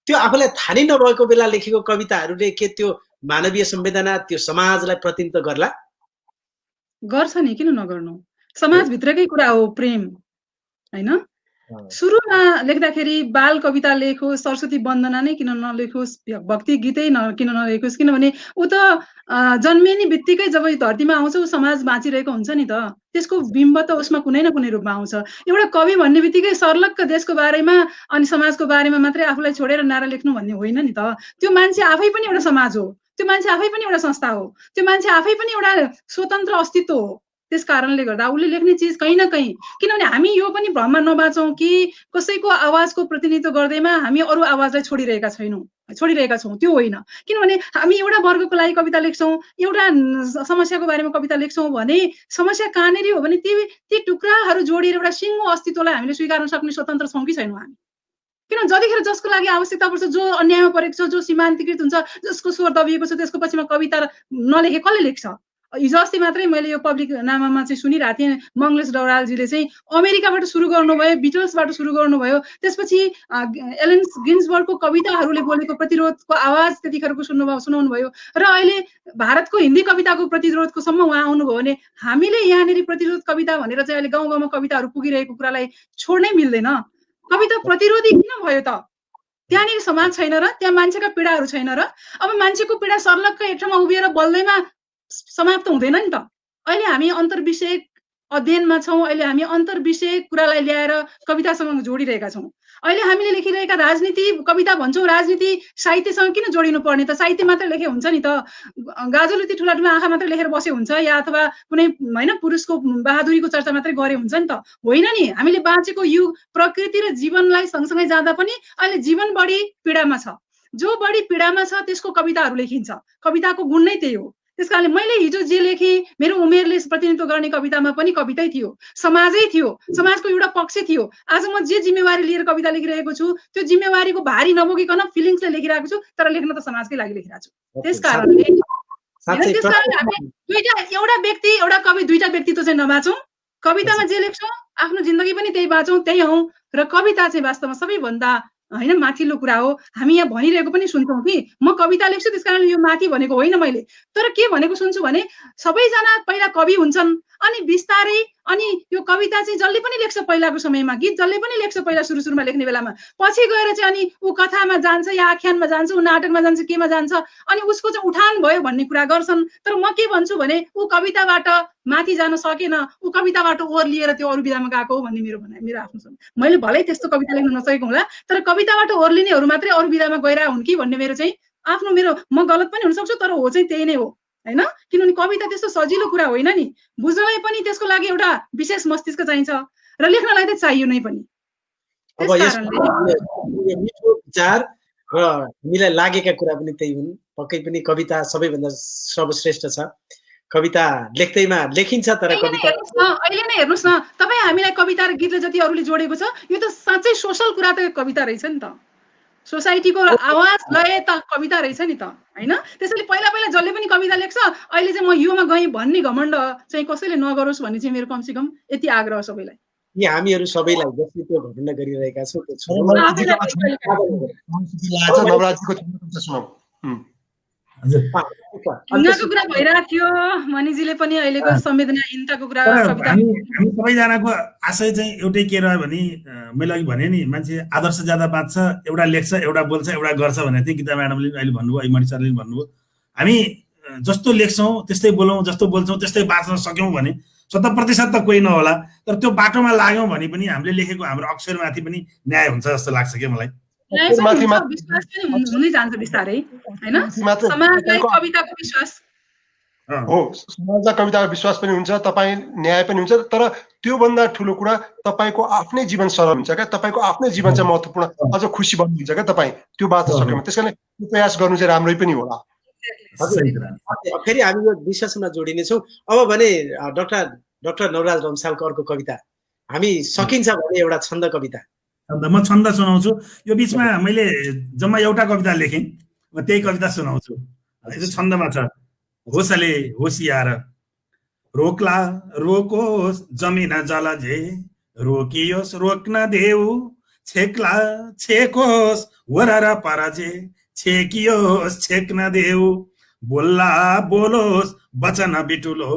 S1: त्यो आफूलाई थाहा नै नभएको बेला लेखेको कविताहरूले के त्यो मानवीय संवेदना, त्यो समाजलाई प्रतिनिधित्व गर्ला?
S3: गर्छ नि, किन नगर्नु? समाजभित्रकै कुरा हो प्रेम, होइन? सुरुमा लेख्दाखेरि बाल कविता लेखोस्, सरस्वती वन्दना नै किन नलेखोस्, भक्ति गीतै किन नलेखोस्, किनभने ऊ त जन्मिने बित्तिकै जब धरतीमा आउँछ ऊ समाज बाँचिरहेको हुन्छ नि त, त्यसको बिम्ब त उसमा कुनै न कुनै रूपमा आउँछ। एउटा कवि भन्ने बित्तिकै सर्लक्क देशको बारेमा अनि समाजको बारेमा मात्रै आफूलाई छोडेर नारा लेख्नु भन्ने होइन नि त। त्यो मान्छे आफै पनि एउटा समाज हो, त्यो मान्छे आफै पनि एउटा संस्था हो, त्यो मान्छे आफै पनि एउटा स्वतन्त्र अस्तित्व हो। त्यस कारणले गर्दा उसले लेख्ने चिज कहीँ न कहीँ, किनभने हामी यो पनि भ्रममा नबाचौँ कि कसैको आवाजको प्रतिनिधित्व गर्दैमा हामी अरू आवाजलाई छोडिरहेका छौँ, त्यो होइन। किनभने हामी एउटा वर्गको लागि कविता लेख्छौँ, एउटा समस्याको बारेमा कविता लेख्छौँ भने समस्या कहाँनिर हो भने ती टुक्राहरू जोडिएर एउटा सिङ्गो अस्तित्वलाई हामीले स्वीकार्न सक्ने स्वतन्त्र छौँ कि छैनौँ हामी? किनभने जतिखेर जसको लागि आवश्यकता पर्छ, जो अन्यायमा परेको छ, जो सीमान्तकृत हुन्छ, जसको स्वर दबिएको छ, त्यसको पछिमा कविता नलेखे कसले लेख्छ? हिजो अस्ति मात्रै मैले यो पब्लिक नामामा चाहिँ सुनिरहेको थिएँ, मङ्गलेश डौरालजीले चाहिँ अमेरिकाबाट सुरु गर्नुभयो, बिटल्सबाट सुरु गर्नुभयो, त्यसपछि एलन गिन्सबर्गको कविताहरूले बोलेको प्रतिरोधको आवाज त्यतिखेरको सुनाउनु भयो, र अहिले भारतको हिन्दी कविताको प्रतिरोधकोसम्म उहाँ आउनुभयो भने हामीले यहाँनिर प्रतिरोध कविता भनेर चाहिँ अहिले गाउँ गाउँमा कविताहरू पुगिरहेको कुरालाई छोड्नै मिल्दैन। कविता प्रतिरोधी किन भयो त? त्यहाँनिर समाज छैन र? त्यहाँ मान्छेका पीडाहरू छैन र? अब मान्छेको पीडा सर्लक्क एक ठाउँमा उभिएर बोल्दैमा समाप्त हुँदैन नि त। अहिले हामी अन्तर्विषयक अध्ययनमा छौँ, अहिले हामी अन्तर्विषयक कुरालाई ल्याएर कवितासँग जोडिरहेका छौँ। अहिले हामीले लेखिरहेका राजनीति कविता भन्छौँ, राजनीति साहित्यसँग किन जोडिनु पर्ने त? साहित्य मात्र लेखे हुन्छ नि त? गाजलुती ठुला ठुला आँखा मात्र लेखेर बसे हुन्छ, या अथवा कुनै होइन पुरुषको बहादुरीको चर्चा मात्रै गरे हुन्छ नि त? होइन नि, हामीले बाँचेको युग प्रकृति र जीवनलाई सँगसँगै जाँदा पनि अहिले जीवन बढी पीडामा छ। जो बढी पीडामा छ त्यसको कविताहरू लेखिन्छ। कविताको गुण नै त्यही हो। त्यस कारणले मैले हिजो जे लेखेँ, मेरो उमेरले प्रतिनिधित्व गर्ने कवितामा पनि कवितै थियो, समाजै थियो, समाजको एउटा पक्ष थियो। आज म जे जिम्मेवारी लिएर कविता लेखिरहेको छु, त्यो जिम्मेवारीको भारी नबोकिकन फिलिङ्सले लेखिरहेको छु, तर लेख्न त समाजकै लागि लेखिरहेको छु। त्यस कारणले हामी एउटा व्यक्ति, एउटा कवि, दुईटा व्यक्तित्व चाहिँ नबाचौँ। कवितामा जे लेख्छौँ, आफ्नो जिन्दगी पनि त्यही बाँचौँ, त्यही हौँ। र कविता चाहिँ वास्तवमा सबैभन्दा होइन माथिल्लो कुरा हो। हामी यहाँ भनिरहेको पनि सुन्छौँ कि म कविता लेख्छु त्यस कारणले यो माथि भनेको होइन मैले, तर के भनेको सुन्छु भने सबैजना पहिला कवि हुन्छन्, अनि बिस्तारै अनि यो कविता चाहिँ जसले पनि लेख्छ पहिलाको समयमा, गीत जसले पनि लेख्छ पहिला सुरुमा लेख्ने बेलामा, पछि गएर चाहिँ अनि ऊ कथामा जान्छ या आख्यानमा जान्छ, ऊ नाटकमा जान्छ, केमा जान्छ, अनि उसको चाहिँ उठान भयो भन्ने कुरा गर्छन्। तर म के भन्छु भने ऊ कविताबाट माथि जान सकेन, ऊ कविताबाट ओर्लिएर त्यो अरू विधामा गएको हो भन्ने मेरो आफ्नो छ। मैले भलै त्यस्तो कविता लेख्न नसकेको होला, तर कविताबाट ओर्लिनेहरू मात्रै अरू विधामा गइरहेको हुन् कि भन्ने मेरो चाहिँ आफ्नो, मेरो म गलत पनि हुनसक्छु, तर हो चाहिँ त्यही नै हो, होइन? किनभने कविता त्यस्तो सजिलो कुरा होइन नि, बुझ्नलाई पनि त्यसको लागि एउटा विशेष मस्तिष्क चाहिन्छ र लेख्नलाई त चाहियो नै पनि।
S1: अब मिठो विचार र हामीलाई लागेका कुरा पनि त्यही हुन्। पक्कै पनि कविता सबैभन्दा सर्वश्रेष्ठ छ। कविता लेख्दैमा लेखिन्छ, तर कविता
S3: अहिले नै हेर्नुहोस् न, तपाईँ हामीलाई कविता र गीतले जति अरूले जोडेको छ, यो त साँच्चै सोसल कुरा त कविता रहेछ नि त। सोसाइटीको आवाज लय त कविता रहेछ नि त, होइन? त्यसैले पहिला जसले पनि कविता लेख्छ, अहिले चाहिँ म योमा गएँ भन्ने घमण्ड चाहिँ कसैले नगरोस् भन्ने चाहिँ मेरो कमसेकम यति आग्रह सबैलाई।
S1: हामीहरू सबैलाई जसले त्यो घमण्ड गरिरहेका छौँ।
S2: हजुर
S3: ढुङ्गाको कुरा भइरहेको थियो, मनिजीले पनि अहिलेको संवेदनाहीनताको कुरा कविता
S2: हामी सबैजनाको आशय चाहिँ एउटै के रह्यो भने मैले अघि भने नि मान्छे आदर्श ज्यादा बाँच्छ, एउटा लेख्छ, एउटा बोल्छ, एउटा गर्छ भनेको थिएँ। गीता म्याडमले अहिले भन्नुभयो, मणि सरले भन्नुभयो, हामी जस्तो लेख्छौँ त्यस्तै बोलौँ, जस्तो बोल्छौँ त्यस्तै बाँच्न सक्यौँ भने 100% त कोही नहोला, तर त्यो बाटोमा लाग्यौँ भने पनि हामीले लेखेको हाम्रो अक्षरमाथि पनि न्याय हुन्छ जस्तो लाग्छ क्या मलाई।
S3: विश्वास पनि हुँदै जान्छ बिस्तारै, हैन? समाजलाई कविताको विश्वास
S4: हो, समाजलाई कविताको विश्वास पनि हुन्छ, तपाईँ न्याय पनि हुन्छ, तर त्योभन्दा ठुलो कुरा तपाईँको आफ्नै जीवन सरल हुन्छ क्या, तपाईँको आफ्नै जीवन चाहिँ महत्त्वपूर्ण, अझ खुसी बन्नुहुन्छ क्या तपाईँ त्यो बाँच्न सक्यौँ। त्यस कारण त्यो प्रयास गर्नु चाहिँ राम्रै पनि होला।
S1: फेरि हामी यो विषयसँग जोडिनेछौँ। अब भने डाक्टर नवराज रम्सालको अर्को कविता हामी सकिन्छ भने एउटा छन्द कविता
S2: म छन्द सुनाउँछु। यो बिचमा मैले जम्मा एउटा कविता लेखेँ, म त्यही कविता सुनाउँछु। यो छन्दमा छ। होसले होसियार रोक्ला रोकोस् जमिन जलजे, रोकियोस् रोक्न देऊ, छेक्ला छेकोस् वरर परजे, छेकियोस् छेक्न देऊ, बोल्ला बोलोस् वचन बिटुलो,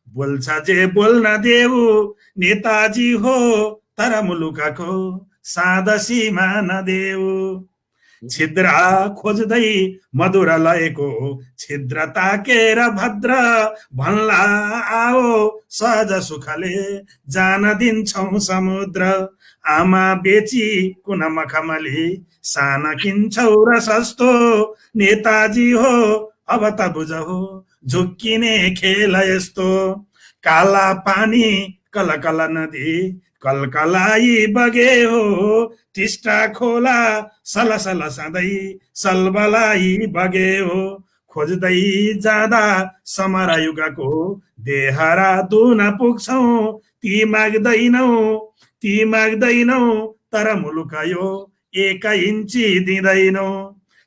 S2: बोल्छ जे बोल्न देऊ, नेताजी हो तर मुलुकको सादा सीमा नदेऊ। छिद्र खोज्दै मधुर लयको छिद्र ताकेर भद्र भन्ला आओ सहज सुखले जान दिन्छौं समुद्र। आमा बेची कुन मखमली सान किन्छौ र सस्तो, नेताजी हो अब त बुझौ झुक्किने खेल यस्तो। काला पानी कलकल नदी कलकलाई बगे हो, टिस्टा खोला सलसल सधैँ सलबलाई बगे हो। खोज्दै जाँदा समर युगको देहरा दुन पुग्छौ, ती माग्दैनौ तर मुलुक यो 1 इन्ची दिँदैनौ।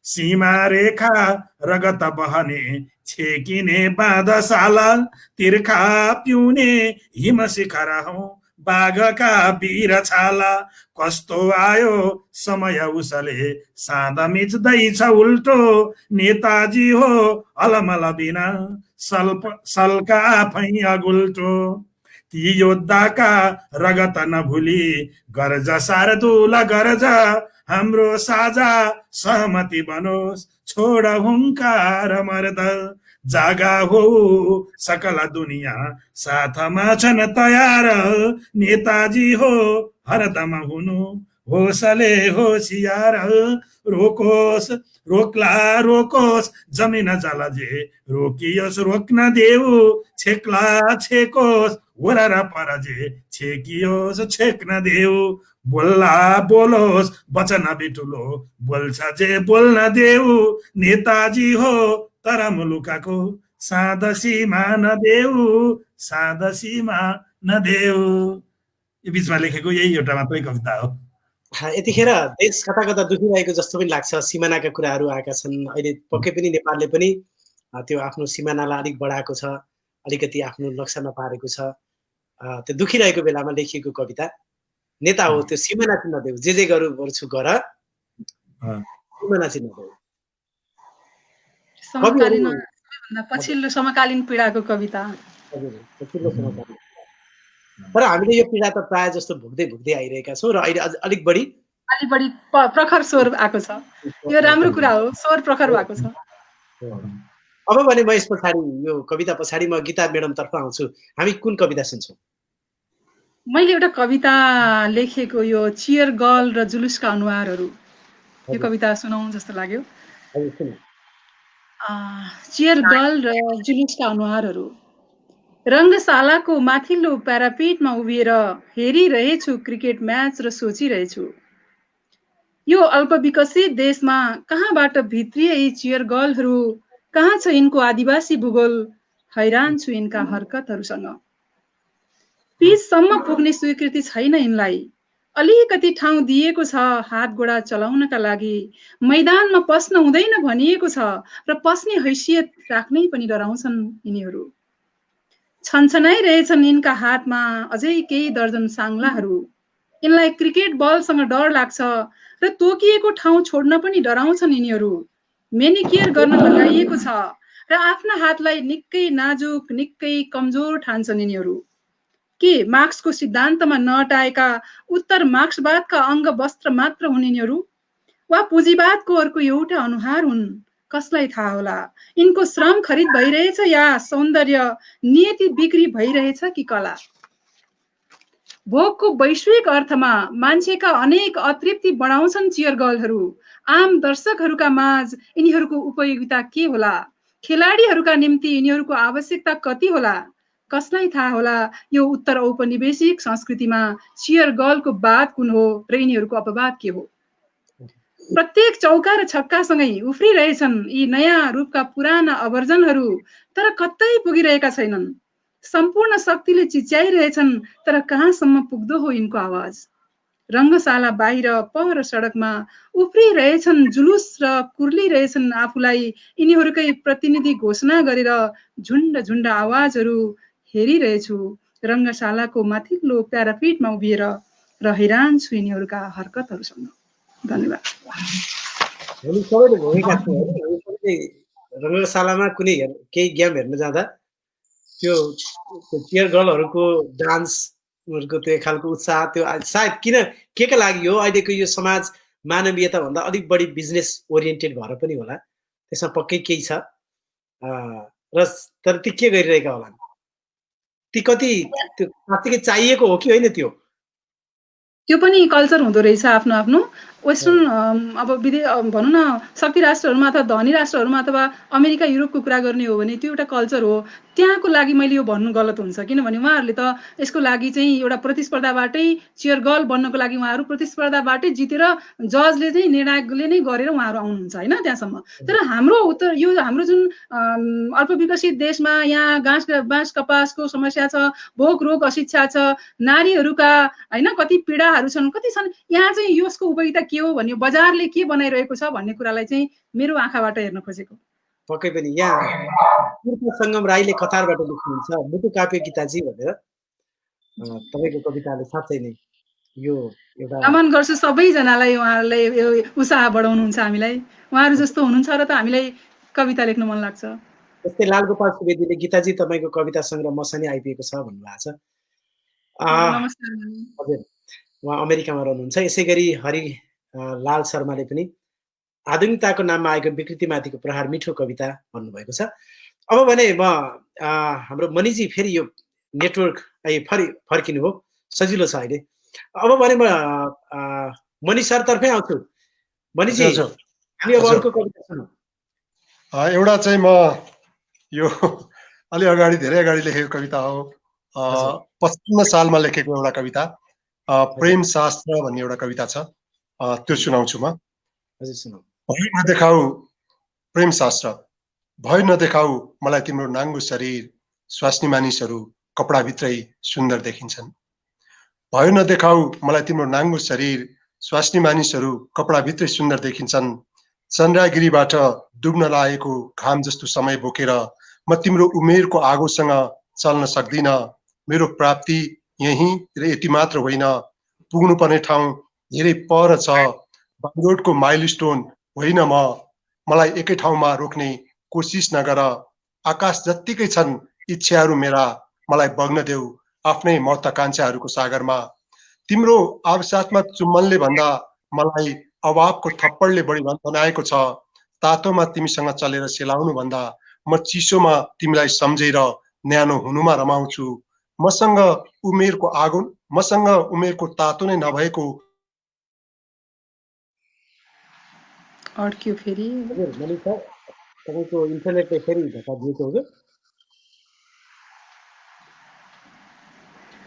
S2: सीमा रेखा रगत बहने छेकिने बाँधशाला, तिर्खा पिउने हिम शिखर हौ बाघका वीर छाला। कस्तो आयो समय उसले साँदा मिच्दैछ उल्टो, नेताजी हो अलमल बिना सल्का आफै अगुल्टो। ती योद्धाका रगत नभुली गर्ज शार्दुल गर्ज, हाम्रो साझा सहमति बनोस् छोड हुङ्कार मर्द। जागा हो सकल दुनिया साथमा छन् तयार, नेताजी हो हरदम हुनु होसले होसियार। रोकोस् रोक्ला रोकोस् जमिन जलजे, रोकियोस् रोक्न देऊ, छेक्ला छेकोस् वरर परजे, छेकियोस् छेक्न देऊ। बोल्ला बोलोस् वचन बिटुलो, बोल्छ जे बोल्न देऊ, नेताजी हो तर मुलुकको सादा सीमा नदेऊ, सादा सीमा नदेऊ। यो बिचमा लेखेको यही एउटा मात्रै कविता हो।
S1: यतिखेर देश कता कता दुखिरहेको जस्तो पनि लाग्छ, सिमानाका कुराहरू आएका छन्। अहिले पक्कै पनि नेपालले पनि त्यो आफ्नो सिमानालाई अलिक बढाएको छ, अलिकति आफ्नो नक्सामा पारेको छ। त्यो दुखिरहेको बेलामा लेखिएको कविता, नेता हो त्यो सिमाना चिन्न देऊ, जे गर्छु गर, सिमाना चिन्न देऊ।
S3: पछिल्लो समकालीन पीडाको कविता।
S1: तर हामीले यो पीडा त प्रायः जस्तो भुग्दै आइरहेका छौँ र अहिले अलिक बढी
S3: प्रखर स्वर आएको छ। यो राम्रो कुरा हो, स्वर प्रखर भएको छ।
S1: अब भने म यस पछाडि यो कविता पछाडि म गीता म्याडमतर्फ आउँछु। हामी कुन कविता सुन्छौँ?
S3: मैले एउटा कविता लेखेको, यो चियर गर्ल र जुलुसका अनुहारहरू, यो कविता सुनाउँ जस्तो लाग्यो। चियर गर्ल र जुलुसका अनुहारहरू। रङ्गशालाको माथिल्लो प्यारापिटमा उभिएर हेरिरहेछु क्रिकेट म्याच र सोचिरहेछु, यो अल्पविकसित देशमा कहाँबाट भित्रिए यी चियर गर्लहरू, कहाँ छ यिनको आदिवासी भूगोल, हैरान छु यिनका हरकतहरूसँग। पिचसम्म पुग्ने स्वीकृति छैन यिनलाई, अलिकति ठाउँ दिएको छ हात गोडा चलाउनका लागि, मैदानमा पस्न हुँदैन भनिएको छ र पस्ने हैसियत राख्नै पनि डराउँछन् यिनीहरू। छन्छनाइरहेछन् यिनका हातमा अझै केही दर्जन साङ्लाहरू, यिनलाई क्रिकेट बलसँग डर लाग्छ र तोकिएको ठाउँ छोड्न पनि डराउँछन् यिनीहरू। मेनिक्योर गर्न लगाइएको छ र आफ्ना हातलाई निकै नाजुक निकै कमजोर ठान्छन् यिनीहरू। के मार्क्सको सिद्धान्तमा नअटाएका उत्तर मार्क्सवादका अङ्ग वस्त्र मात्र हुन् यिनीहरू, वा पुँजीवादको अर्को एउटा अनुहार हुन्? कसलाई थाहा होला। यिनको श्रम खरिद भइरहेछ या सौन्दर्य नियति बिक्री भइरहेछ कि कला? भोगको वैश्विक अर्थमा मान्छेका अनेक अतृप्ति बढाउँछन् चियर गर्लहरू। आम दर्शकहरूका माझ यिनीहरूको उपयोगिता के होला? खेलाडीहरूका निम्ति यिनीहरूको आवश्यकता कति होला? कसलाई थाहा होला यो उत्तर औपनिवेशिक संस्कृतिमा चियर गर्लको वाद कुन हो र यिनीहरूको अपवाद के हो? प्रत्येक चौका र छक्कासँगै उफ्रिरहेछन् यी नयाँ रूपका पुराना अवर्जनहरू, तर कतै पुगिरहेका छैनन्। सम्पूर्ण शक्तिले चिच्याइरहेछन्, तर कहाँसम्म पुग्दो हो यिनको आवाज? रङ्गशाला बाहिर पर सडकमा उफ्रिरहेछन् जुलुस र कुर्लिरहेछन् आफूलाई यिनीहरूकै प्रतिनिधि घोषणा गरेर झुन्ड झुन्ड आवाजहरू हेरिरहेछु रङ्गशालाको माथिल्लो प्यारापिटमा उभिएर र हैरान छु यिनीहरूका हरकतहरूसँग। धन्यवाद।
S1: हामी सबैले भोगेका छौँ है। हामी सबैले रङ्गशालामा कुनै केही गेम हेर्न जाँदा त्यो चियर गर्लहरूको डान्स, उनीहरूको त्यो खालको उत्साह, त्यो सायद किन के लागि हो, अहिलेको यो समाज मानवीयता भन्दा अलिक बढी बिजनेस ओरिएन्टेड भएर पनि होला, त्यसमा पक्कै केही छ। र तर ती के गरिरहेका होला, ती कति त्यो साँच्चै चाहिएको हो कि होइन,
S3: त्यो पनि कल्चर हुँदो रहेछ आफ्नो आफ्नो। वेस्टर्न अब भनौँ न शक्ति राष्ट्रहरूमा अथवा धनी राष्ट्रहरूमा अथवा अमेरिका युरोपको कुरा गर्ने हो भने त्यो एउटा कल्चर हो। त्यहाँको लागि मैले यो भन्नु गलत हुन्छ, किनभने उहाँहरूले त यसको लागि चाहिँ एउटा प्रतिस्पर्धाबाटै चियर गर्ल बन्नको लागि उहाँहरू प्रतिस्पर्धाबाटै जितेर जजले चाहिँ निर्णायकले नै गरेर उहाँहरू आउनुहुन्छ होइन त्यहाँसम्म। तर हाम्रो उत्तर यो हाम्रो जुन अल्पविकसित देशमा यहाँ बाँस कपासको समस्या छ, भोक रोग अशिक्षा छ, नारीहरूका होइन कति पीडाहरू छन्, कति छन्। यहाँ चाहिँ यसको उपयोगिता के हो भन्ने, बजारले के बनाइरहेको छ भन्ने कुरालाई चाहिँ मेरो आँखाबाट हेर्न खोजेको।
S1: पक्कै पनि यहाँ सङ्गम राईले कतारबाट लेख्नुहुन्छ, मुटु काप्यो गीताजी भनेर। तपाईँको कविताले साँच्चै नै यो एउटा
S3: नमन गर्छु सबैजनालाई, उहाँहरूले यो उत्साह बढाउनुहुन्छ हामीलाई। उहाँहरू जस्तो हुनुहुन्छ र त हामीलाई कविता लेख्न मन लाग्छ।
S1: जस्तै लालगोपाल सुवेदीले गीताजी तपाईँको कविता सङ्ग्रह मसँगै आइपुगेको छ भन्नुभएको छ।
S3: नमस्कार।
S1: हजुर, उहाँ अमेरिकामा रहनुहुन्छ। यसै गरी हरि लाल शर्माले पनि आधुनिकताको नाममा आएको विकृतिमाथिको प्रहार मिठो कविता भन्नुभएको छ। अब भने म हाम्रो मणिजी फेरि यो नेटवर्क फर्किनु हो, सजिलो छ अहिले। अब भने म मणि सरतर्फै आउँछु। मणिजी, हामी अब अर्को कविता सुनौँ।
S4: एउटा चाहिँ म यो अलि अगाडि, धेरै अगाडि लेखेको कविता हो। 55 सालमा लेखेको एउटा कविता, प्रेम शास्त्र भन्ने एउटा कविता छ, त्यो सुनाउँछु म।
S1: हजुर, सुनाऊ।
S4: भय नदेखाऊ प्रेम शास्त्र, भय नदेखाऊ मलाई तिम्रो नाङ्गो शरीर, स्वास्नी मानिसहरू कपडाभित्रै सुन्दर देखिन्छन्। भय नदेखाऊ मलाई तिम्रो नाङ्गो शरीर, स्वास्नी मानिसहरू कपडाभित्रै सुन्दर देखिन्छन्। चन्द्रगिरीबाट डुब्न लागेको घाम जस्तो समय बोकेर म तिम्रो उमेरको आगोसँग चल्न सक्दिन। मेरो प्राप्ति यही र यति मात्र होइन, पुग्नुपर्ने ठाउँ धेरै पर छ। बाङ्गलोरको माइलस्टोन होइन म, मलाई एकै ठाउँमा रोक्ने कोसिस नगर। आकाश जत्तिकै छन् इच्छाहरू मेरा, मलाई बग्न देऊ आफ्नै महत्वाकांक्षाहरूको सागरमा। तिम्रो आवासात्मक चुम्बनले भन्दा मलाई अभावको थप्पडले बढी बनाएको छ। तातोमा तिमीसँग चलेर सेलाउनु भन्दा म चिसोमा तिमीलाई सम्झेर न्यानो हुनुमा रमाउँछु। मसँग उमेरको तातो नै नभएको
S3: अड्क्यो फेरि।
S1: हजुर मणि सर, तपाईँको इन्टरनेटले फेरि धक्का दिएको हो कि?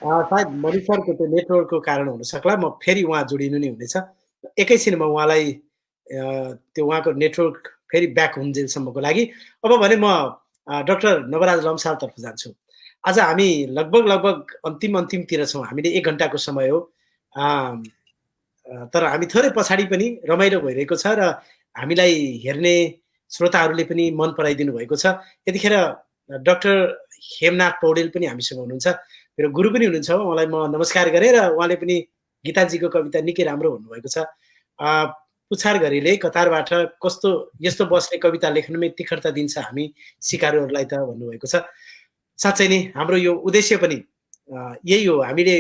S1: सायद मणि सरको त्यो नेटवर्कको कारण हुन सक्ला। म फेरि उहाँ जोडिनु नै हुनेछ एकैछिनमा उहाँलाई, त्यो उहाँको नेटवर्क फेरि ब्याक हुन्जेलसम्मको लागि। अब भने म डाक्टर नवराज लम्सालतर्फ जान्छु। आज हामी लगभग अन्तिमतिर छौँ। हामीले 1 घन्टाको समय हो, तर हामी थोरै पछाडि पनि रमाइलो भइरहेको छ र हामीलाई हेर्ने श्रोताहरूले पनि मन पराइदिनु भएको छ। यतिखेर डाक्टर हेमनाथ पौडेल पनि हामीसँग हुनुहुन्छ, मेरो गुरु पनि हुनुहुन्छ। उहाँलाई म नमस्कार गरेँ र उहाँले पनि गीताजीको कविता निकै राम्रो भन्नुभएको छ। पुछार गरेले कतारबाट कस्तो यस्तो बसले कविता लेख्नमै तिखरता दिन्छ हामी सिकारुहरूलाई त भन्नुभएको छ। साँच्चै नै हाम्रो यो उद्देश्य पनि यही हो। हामीले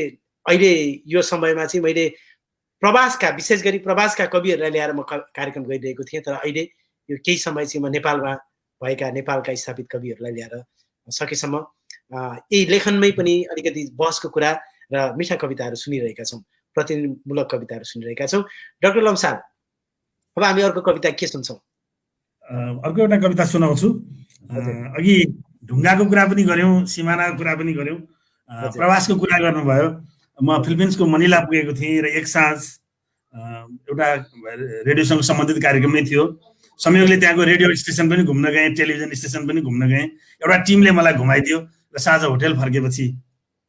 S1: अहिले यो समयमा चाहिँ मैले प्रवासका विशेष गरी प्रवासका कविहरूलाई ल्याएर म कार्यक्रम गरिरहेको थिएँ, तर अहिले यो केही समय चाहिँ म नेपालमा भएका नेपालका स्थापित कविहरूलाई ल्याएर सकेसम्म यही लेखनमै पनि अलिकति बहसको कुरा र मिठा कविताहरू सुनिरहेका छौँ, प्रतिनिधिमूलक कविताहरू सुनिरहेका छौँ। डाक्टर लम्साल, अब हामी अर्को कविता के सुन्छौँ?
S2: अर्को एउटा कविता सुनाउँछु। अघि ढुङ्गाको कुरा पनि गऱ्यौँ, सिमानाको कुरा पनि गऱ्यौँ, प्रवासको कुरा गर्नुभयो। म फिलिपिन्सको मनिला पुगेको थिएँ र एक साँझ एउटा रेडियोसँग सम्बन्धित कार्यक्रममै थियो। संयोगले त्यहाँको रेडियो स्टेसन पनि घुम्न गएँ, टेलिभिजन स्टेसन पनि घुम्न गएँ। एउटा टिमले मलाई घुमाइदियो र साँझ होटेल फर्केपछि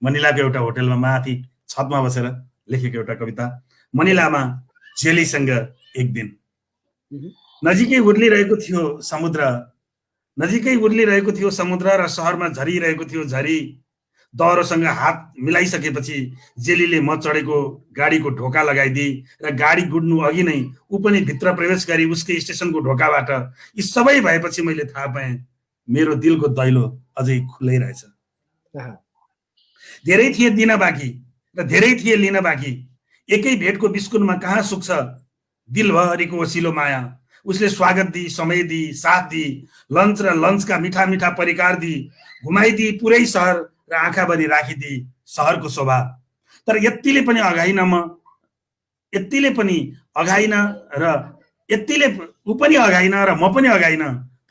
S2: मनिलाको एउटा होटेलमा माथि छतमा बसेर लेखेको एउटा कविता, मनिलामा जेलीसँग एक दिन। नजिकै उर्लिरहेको थियो समुद्र, नजिकै उर्लिरहेको थियो समुद्र र सहरमा झरिरहेको थियो झरी। दहरोसँग हात मिलाइसकेपछि जेलीले म चढेको गाडीको ढोका लगाइदिए र गाडी गुड्नु अघि नै ऊ पनि भित्र प्रवेश गरी उसकै स्टेसनको ढोकाबाट। यी सबै भएपछि मैले थाहा पाएँ मेरो दिलको दैलो अझै खुलै रहेछ। धेरै थिए दिन बाँकी र धेरै थिए लिन बाँकी, एकै भेटको बिस्कुटमा कहाँ सुक्छ दिलभरिको ओसिलो माया। उसले स्वागत दिई, समय दिई, साथ दिई, लन्च र लन्चका मिठा मिठा परिकार दिई, घुमाइदिई पुरै सहर र आँखाभरि राखिदिई सहरको शोभा। तर यतिले पनि अघाइन म, यतिले पनि अघाइन र यतिले ऊ पनि अघाइन र म पनि अघाइन।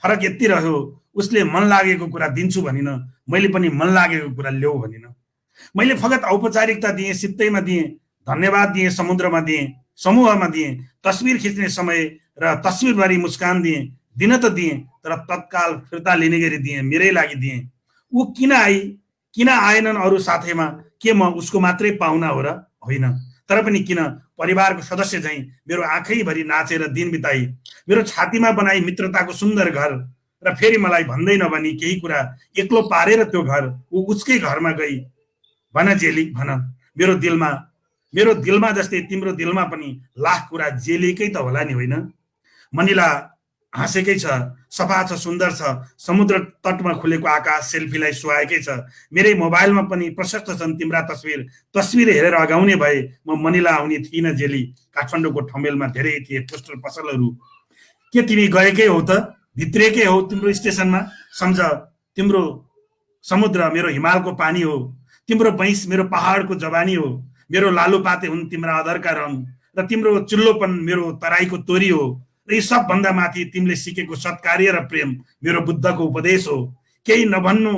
S2: फरक यति रह्यो, उसले मन लागेको कुरा दिन्छु भनिन, मैले पनि मन लागेको कुरा ल्याऊ भनिन। मैले फगत औपचारिकता दिएँ, सित्तैमा दिएँ, धन्यवाद दिएँ, समुद्रमा दिएँ, समूहमा दिएँ, तस्बिर खिच्ने समय र तस्बिरभरि मुस्कान दिएँ, दिन त दिएँ तर तत्काल फिर्ता लिने गरी दिएँ, मेरै लागि दिएँ। ऊ किन आएनन् अरू साथैमा, के म उसको मात्रै पाहुना हो र? होइन, तर पनि किन परिवारको सदस्य झैँ मेरो आँखैभरि नाचेर दिन बिताई, मेरो छातीमा बनाई मित्रताको सुन्दर घर र फेरि मलाई भन्दै नभनी केही कुरा एक्लो पारेर त्यो घर ऊ उसकै घरमा गई। भन जेली भन, मेरो दिलमा जस्तै तिम्रो दिलमा पनि लाख कुरा जेलीकै त होला नि, होइन? मनिला हाँसेकै छ, सफा छ, सुन्दर छ, समुद्र तटमा खुलेको आकाश सेल्फीलाई सुहाएकै छ। मेरै मोबाइलमा पनि प्रशस्त छन् तिम्रा तस्बिर हेरेर अगाउने भए म मनिला आउने थिइनँ जेली। काठमाडौँको ठमेलमा धेरै थिए पोस्टर पसलहरू, के तिमी गएकै हौ त? भित्रिएकै हौ तिम्रो स्टेसनमा? सम्झ तिम्रो समुद्र मेरो हिमालको पानी हो, तिम्रो भैँस मेरो पहाडको जवानी हो, मेरो लालुपाते हुन् तिम्रा अधरका रङ र तिम्रो चिल्लोपन मेरो तराईको तोरी हो। र यी सबभन्दा माथि तिमीले सिकेको सत्कार्य र प्रेम मेरो बुद्धको उपदेश हो। केही नभन्नु,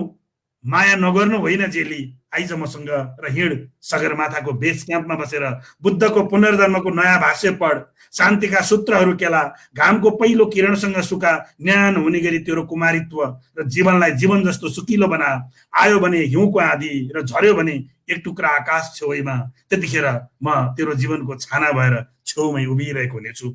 S2: माया नगर्नु होइन जेली, आइज मसँग र हिँड सगरमाथाको बेस क्याम्पमा बसेर बुद्धको पुनर्जन्मको नयाँ भाष्य पढ, शान्तिका सूत्रहरू केला, घामको पहिलो किरणसँग सुका, न्यान हुने गरी तेरो कुमारित्व र जीवनलाई जीवन जस्तो सुकिलो बना। आयो भने हिउँको आँधी र झर्यो भने एक टुक्रा आकाश छेउमा, त्यतिखेर म तेरो जीवनको छाना भएर छेउमै उभिरहेको हुनेछु।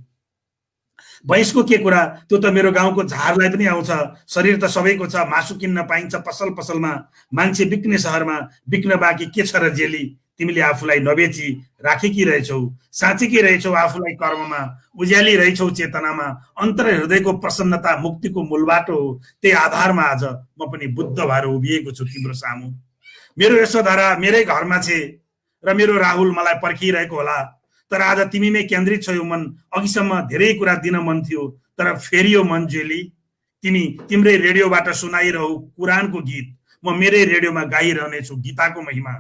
S2: भैँसको के कुरा, त्यो त मेरो गाउँको झारलाई पनि आउँछ। शरीर त सबैको छ, मासु किन्न पाइन्छ पसल पसलमा, मान्छे बिक्ने सहरमा, बिक्न बाँकी के छ र जेली? तिमीले आफूलाई नबेची राखेकी रहेछौ, साँचेकी रहेछौ आफूलाई कर्ममा, उज्याली रहेछौ चेतनामा। अन्तर हृदयको प्रसन्नता मुक्तिको मूल बाटो हो, त्यही आधारमा आज म पनि बुद्ध भएर उभिएको छु तिम्रो सामु। मेरो यशोधरा मेरै घरमा छे र मेरो राहुल मलाई पर्खिरहेको होला, तर आज तिमीमै केन्द्रित छ यो मन। अघिसम्म धेरै कुरा दिन मन थियो तर फेरियो मन जेली। तिम्रै रेडियोबाट सुनाइरहौ कुरानको गीत, म मेरै रेडियोमा गाइरहनेछु गीताको महिमा।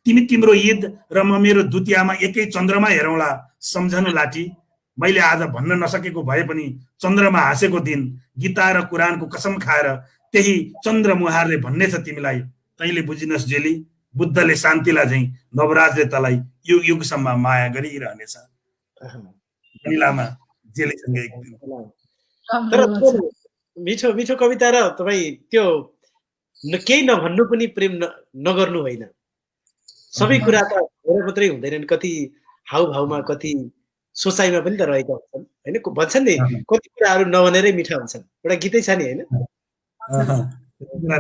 S2: तिमी तिम्रो ईद र म मेरो दुतियामा एकै चन्द्रमा हेरौँला, सम्झनु लाठी। मैले आज भन्न नसकेको भए पनि चन्द्रमा हाँसेको दिन, गीता र कुरानको कसम खाएर त्यही चन्द्र मुहारले भन्नेछ तिमीलाई, तैँले बुझिनस् जेली, बुद्धले शान्तिलाई झैँ नवराजले तलाई युग युगसम्म माया गरिरहनेछ। मनिलामा जेलीसँग एक दिन।
S1: तर मिठो मिठो कविता र तपाईँ त्यो केही नभन्नु पनि प्रेम नगर्नु होइन, सबै कुरा त हेरेर मात्रै हुँदैनन्, कति हाउभाउमा कति सोचाइमा पनि त रहेका हुन्छन्, होइन? भन्छन् नि कति कुराहरू नभनेरै मिठा हुन्छन्, एउटा गीतै छ नि, होइन?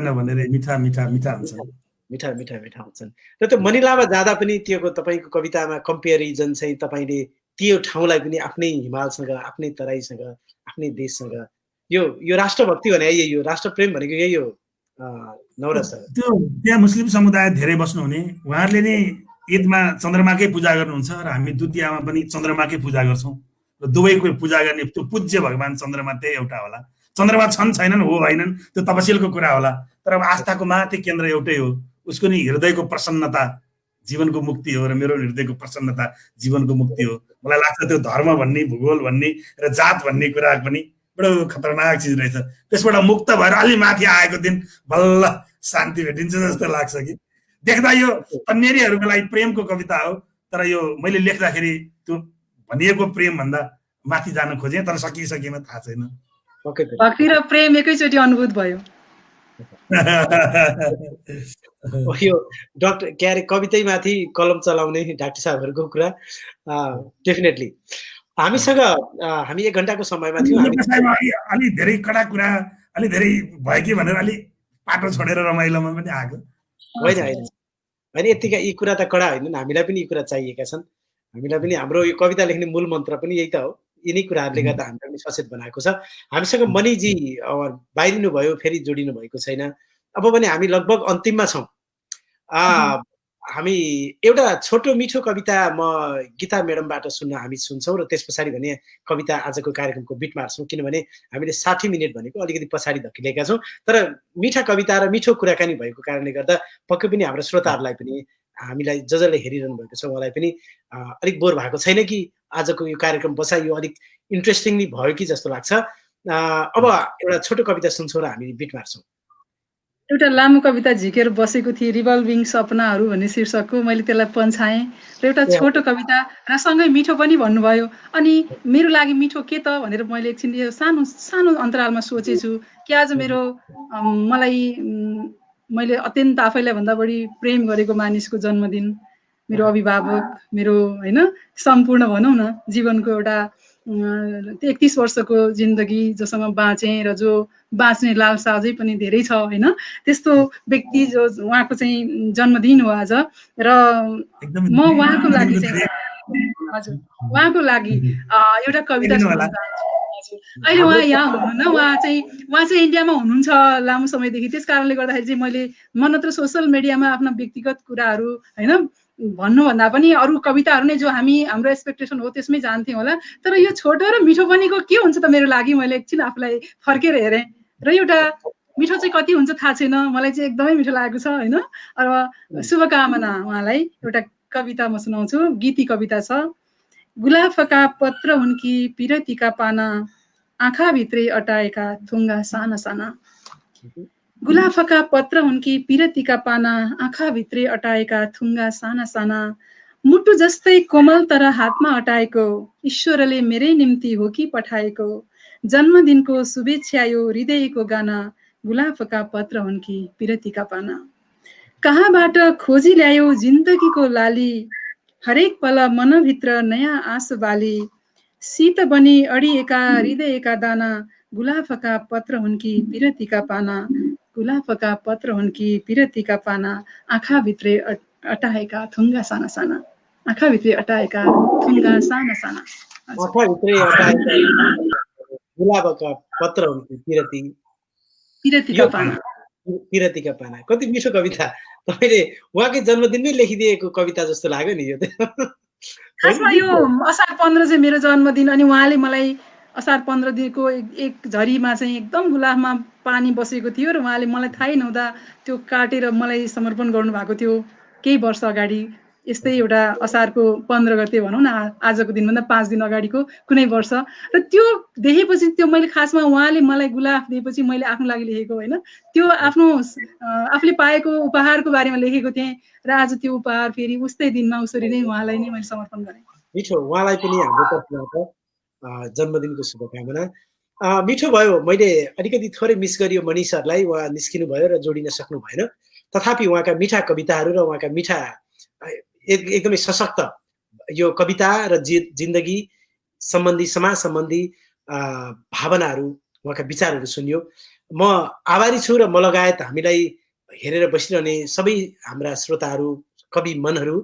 S2: नभनेरै मिठा मिठा मिठा हुन्छन्,
S1: मिठा मिठा मिठा हुन्छन्। र त्यो मनिलामा जाँदा पनि त्यो तपाईँको कवितामा कम्पेरिजन चाहिँ तपाईँले त्यो ठाउँलाई पनि आफ्नै हिमालसँग, आफ्नै तराईसँग, आफ्नै देशसँग यो राष्ट्रभक्ति भने यही हो, राष्ट्रप्रेम भनेको यही हो नवराज सर।
S2: त्यो त्यहाँ मुस्लिम समुदाय धेरै बस्नुहुने, उहाँहरूले नै ईदमा चन्द्रमाकै पूजा गर्नुहुन्छ र हामी द्वितीयमा पनि चन्द्रमाकै पूजा गर्छौँ र दुवैको पूजा गर्ने त्यो पूज्य भगवान चन्द्रमा त्यही एउटा होला। चन्द्रमा छन् छैनन् हो होइनन् त्यो तपसिलको कुरा होला, तर अब आस्थाको माथि केन्द्र एउटै हो। उसको नि हृदयको प्रसन्नता जीवनको मुक्ति हो र मेरो हृदयको प्रसन्नता जीवनको मुक्ति हो। मलाई लाग्छ त्यो धर्म भन्ने, भूगोल भन्ने र जात भन्ने कुरा पनि बडो खतरनाक चिज रहेछ। त्यसबाट मुक्त भएर अलि माथि आएको दिन बल्ल शान्ति भेटिन्छ जस्तो लाग्छ कि। देख्दा यो तन्नेरीहरूको लागि प्रेमको कविता हो, तर यो मैले लेख्दाखेरि त्यो भनिएको प्रेम भन्दा माथि जान खोजेँ, तर सकिन थाहा छैन।
S3: भक्ति र प्रेम एकैचोटि अनुभूत भयो।
S1: यो डाक्टर के अरे कवितै माथि कलम चलाउने डाक्टर साहबहरूको कुरा डेफिनेटली हामीसँग हामी 1 घण्टाको समयमा थियौँ।
S2: अलि धेरै कडा कुरा अलि धेरै भयो कि भनेर अलि पाटो छोडेर रमाइलोमा पनि आएको
S1: होइन यतिका यी कुरा त कडा होइनन्, हामीलाई पनि यी कुरा चाहिएका छन्। हामीलाई पनि हाम्रो यो कविता लेख्ने मूल मन्त्र पनि यही त हो। यिनै कुराहरूले गर्दा हामीलाई पनि सचेत बनाएको छ। हामीसँग मणिजी बाहिरिनु भयो, फेरि जोडिनु भएको छैन। अब पनि हामी लगभग अन्तिममा छौँ। हामी एउटा छोटो मिठो कविता म गीता म्याडमबाट हामी सुन्छौँ र त्यस पछाडि भने कविता आजको कार्यक्रमको बिट मार्छौँ, किनभने हामीले 60 मिनट भनेको अलिकति पछाडि धकिलेका छौँ। तर मिठा कविता र मिठो कुराकानी भएको कारणले गर्दा पक्कै पनि हाम्रो श्रोताहरूलाई पनि हामीलाई जसले हेरिरहनु भएको छ उहाँलाई पनि अलिक बोर भएको छैन कि आजको यो कार्यक्रम बसाइ यो अलिक इन्ट्रेस्टिङली भयो कि जस्तो लाग्छ। अब एउटा छोटो कविता सुन्छौँ र हामी बिट मार्छौँ।
S3: एउटा लामो कविता झिकेर बसेको थिएँ, रिभल्भिङ सपनाहरू भन्ने शीर्षकको। मैले त्यसलाई पन्छाएँ र एउटा छोटो कविता र सँगै मिठो पनि भन्नुभयो। अनि मेरो लागि मिठो के त भनेर मैले एकछिन यो सानो सानो अन्तरालमा सोचेछु कि आज मैले अत्यन्त आफैलाई भन्दा बढी प्रेम गरेको मानिसको जन्मदिन, मेरो अभिभावक, मेरो होइन सम्पूर्ण भनौँ न जीवनको एउटा 31 वर्षको जिन्दगी जोसँग बाँचेँ र जो बाँच्ने लालसा अझै पनि धेरै छ होइन, त्यस्तो व्यक्ति जो उहाँको चाहिँ जन्मदिन हो आज। र म उहाँको लागि चाहिँ हजुर उहाँको लागि एउटा कविता सुनाउन चाहन्छु। अहिले उहाँ यहाँ हुनुहुन्न, उहाँ चाहिँ इन्डियामा हुनुहुन्छ लामो समयदेखि। त्यस कारणले गर्दाखेरि चाहिँ म नत्र सोसियल मिडियामा आफ्ना व्यक्तिगत कुराहरू होइन भन्नुभन्दा पनि अरू कविताहरू नै जो हाम्रो एक्सपेक्टेसन हो त्यसमै जान्थ्यौँ होला। तर यो छोटो र मिठो बनेको के हुन्छ त मेरो लागि, मैले एकछिन आफूलाई फर्केर हेरेँ र एउटा मिठो चाहिँ कति हुन्छ थाहा छैन, मलाई चाहिँ एकदमै मिठो लागेको छ होइन। अब शुभकामना उहाँलाई। एउटा कविता म सुनाउँछु, गीती कविता छ। गुलाफका पत्र हुन् कि पिरतीका पाना, आँखाभित्रै अटाएका थुङ्गा साना साना। गुलाफका पत्र हुन् कि पिरतीका पाना, आँखाभित्रै अटाएका थुङ्गा साना साना। मुटु जस्तै कोमल तर हातमा अटाएको, ईश्वरले मेरै निम्ति हो कि पठाएको। जन्मदिनको शुभेच्छा यो हृदयको गाना, गुलाफका पत्र हुन् कि पिरतीका पाना। कहाँबाट खोजी ल्यायो जिन्दगीको लाली, हरेक पल मनभित्र नयाँ आँसु बाली। शीत बनी अडिएका हृदयका दाना, गुलाफका पत्र हुन् कि पिरतीका पाना। गुलाफका पत्र हुन् कि पिरतीका पाना, आँखाभित्रै अटाएका थुङ्गा साना साना। आँखाभित्रै अटाएका थुङ्गा साना साना।
S1: गुलाबका पत्र हुन् कि
S3: पिरतीका पाना।
S1: पिरतीका पाना। कति मिठो कविता। तपाईँले उहाँकै जन्मदिनमै लेखिदिएको कविता जस्तो लाग्यो नि यो त।
S3: खासमा यो असार 15 चाहिँ मेरो जन्मदिन, अनि उहाँले मलाई असार 15 दिनको एक झरीमा चाहिँ एकदम गुलाफमा पानी बसेको थियो र उहाँले मलाई थाहै नहुँदा त्यो काटेर मलाई समर्पण गर्नुभएको थियो केही वर्ष अगाडि। यस्तै एउटा असारको 15 गते भनौँ न, आजको दिनभन्दा 5 दिन अगाडिको कुनै वर्ष। र त्यो देखेपछि त्यो मैले खासमा उहाँले मलाई गुलाफ दिएपछि मैले आफ्नो लागि लेखेको होइन, त्यो आफूले पाएको उपहारको बारेमा लेखेको थिएँ र आज त्यो उपहार फेरि उस्तै दिनमा उसरी नै उहाँलाई नै मैले समर्पण गरेँ।
S1: मिठो, उहाँलाई पनि हाम्रो तर्फबाट जन्मदिनको शुभकामना। मिठो भयो। मैले अलिकति थोरै मिस गरियो मणि सरलाई, उहाँ निस्किनु भयो र जोडिन सक्नु भएन। तथापि उहाँका मिठा कविताहरू र उहाँका मिठा एकदमै सशक्त यो कविता र जिन्दगी सम्बन्धी समाज सम्बन्धी भावनाहरू उहाँका विचारहरू सुनियो। म आभारी छु र म लगायत हामीलाई हेरेर बसिरहने सबै हाम्रा श्रोताहरू, कवि मनहरू।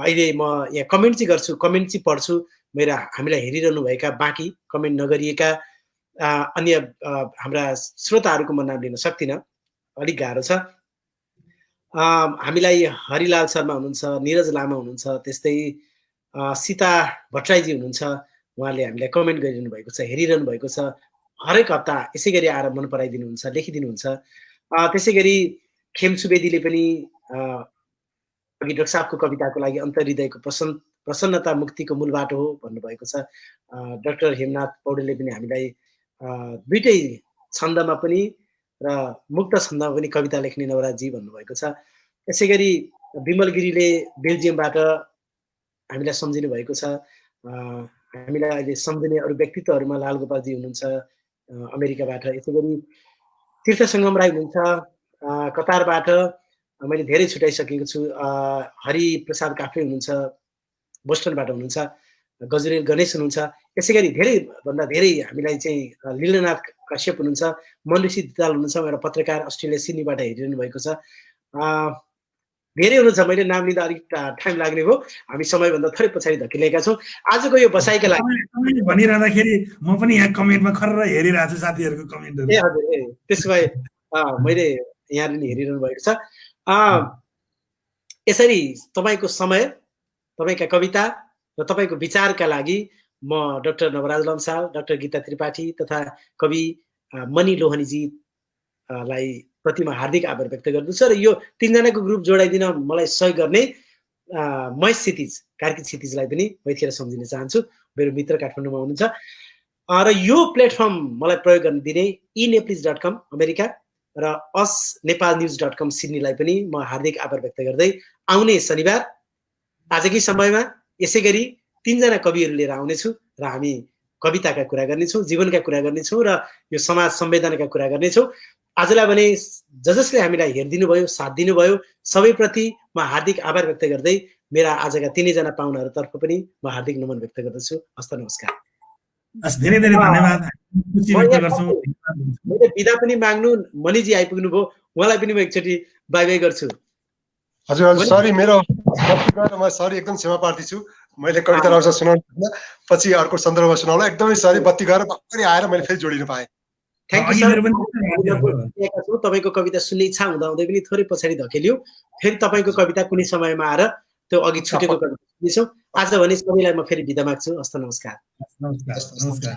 S1: अहिले म यहाँ कमेन्ट चाहिँ गर्छु, कमेन्ट चाहिँ पढ्छु। हामीलाई हेरिरहनुभएका बाँकी कमेन्ट नगरिएका अन्य हाम्रा श्रोताहरूको म नाम लिन सक्दिनँ, अलिक गाह्रो छ। हामीलाई हरिलाल शर्मा हुनुहुन्छ, निरज लामा हुनुहुन्छ, त्यस्तै सीता भट्टराईजी हुनुहुन्छ, उहाँले हामीलाई कमेन्ट गरिरहनु भएको छ, हेरिरहनु भएको छ, हरेक हप्ता यसै गरी आएर मन पराइदिनुहुन्छ, लेखिदिनुहुन्छ। त्यसै गरी खेम सुवेदीले पनि अघि डाक्टर साहबको कविताको लागि अन्तर्हृदयको प्रसन्नता मुक्तिको मूल बाटो हो भन्नुभएको छ। डाक्टर हेमनाथ पौडेलले पनि हामीलाई दुईटै छन्दमा पनि र मुक्त छन्दमा पनि कविता लेख्ने नवराजी भन्नुभएको छ। त्यसै गरी विमल गिरीले बेल्जियमबाट हामीलाई सम्झिनु भएको छ। हामीलाई अहिले सम्झिने अरू व्यक्तित्वहरूमा लालगोपालजी हुनुहुन्छ अमेरिकाबाट। यसै गरी तीर्थ सङ्गम राई हुनुहुन्छ कतारबाट, मैले धेरै छुट्याइसकेको छु। हरिप्रसाद काफ्ले हुनुहुन्छ बोस्टनबाट हुनुहुन्छ, गजुरेल गणेश हुनुहुन्छ। यसै गरी धेरैभन्दा धेरै हामीलाई चाहिँ लीलानाथ कश्यप हुनुहुन्छ, मनुषी दिताल हुनुहुन्छ, एउटा पत्रकार अस्ट्रेलिया सिडनीबाट हेरिरहनु भएको छ। धेरै हुनुहुन्छ, मैले नाम लिँदा अलिक टाइम लाग्ने भयो, हामी समयभन्दा थोरै पछाडि धकिलेका छौँ। आजको यो बसाइका लागि
S2: भनिरहँदाखेरि म पनि यहाँ कमेन्टमा खर्र हेरिरहेको छु साथीहरूको कमेन्टहरू।
S1: ए हजुर, त्यसो भए मैले यहाँ पनि हेरिरहनु भएको छ। यसरी तपाईँको समय, तपाईँका कविता र तपाईँको विचारका लागि म डाक्टर नवराज लम्साल, डाक्टर गीता त्रिपाठी तथा कवि मणि लोहनीजीलाई प्रतिमा हार्दिक आभार व्यक्त गर्दछु। र यो तीनजनाको ग्रुप जोडाइदिन मलाई सहयोग गर्ने महेश क्षितिज, कार्की क्षितिजलाई पनि म यतिखेर सम्झिन चाहन्छु, मेरो मित्र काठमाडौँमा हुनुहुन्छ। र यो प्लेटफर्म मलाई प्रयोग गर्न दिने eNeplis.com अमेरिका र usnepalnews.com सिडनीलाई पनि म हार्दिक आभार व्यक्त गर्दै आउने शनिबार आजकै समयमा यसै गरी तीनजना कविहरू लिएर आउनेछु र हामी कविताका कुरा गर्नेछौँ, जीवनका कुरा गर्नेछौँ र यो समाज संवेदनाका कुरा गर्नेछौँ। आजलाई भने जसले हामीलाई हेरिदिनु भयो, साथ दिनुभयो, सबैप्रति म हार्दिक आभार व्यक्त गर्दै मेरा आजका तीनैजना पाहुनाहरूतर्फ पनि म हार्दिक नमन व्यक्त गर्दछु। हस्त नमस्कार।
S2: धेरै धेरै धन्यवाद।
S1: मैले बिदा पनि माग्नु, मणिजी आइपुग्नु भयो, उहाँलाई पनि म एकचोटि बाई बाई गर्छु।
S4: हजुर हजुर, सरी, मेरो म सरी एकदम क्षमा प्रार्थी छु। मैले कविता राम्रोसँग सुनाउनु सकिनँ, पछि अर्को सन्दर्भमा सुनाउला। एकदमै सरी, बत्ती गएर भर्खरै आएर मैले फेरि जोडिन पाएँ।
S1: Thank you sir. तपाईँको कविता सुन्ने इच्छा हुँदाहुँदै पनि थोरै पछाडि धकेलियो, फेरि तपाईँको कविता कुनै समयमा आएर त्यो अघि छुटेको कविता सुन्नेछौँ। आज भने सबैलाई म फेरि बिदा माग्छु। हस्त नमस्कार।
S2: नमस्कार।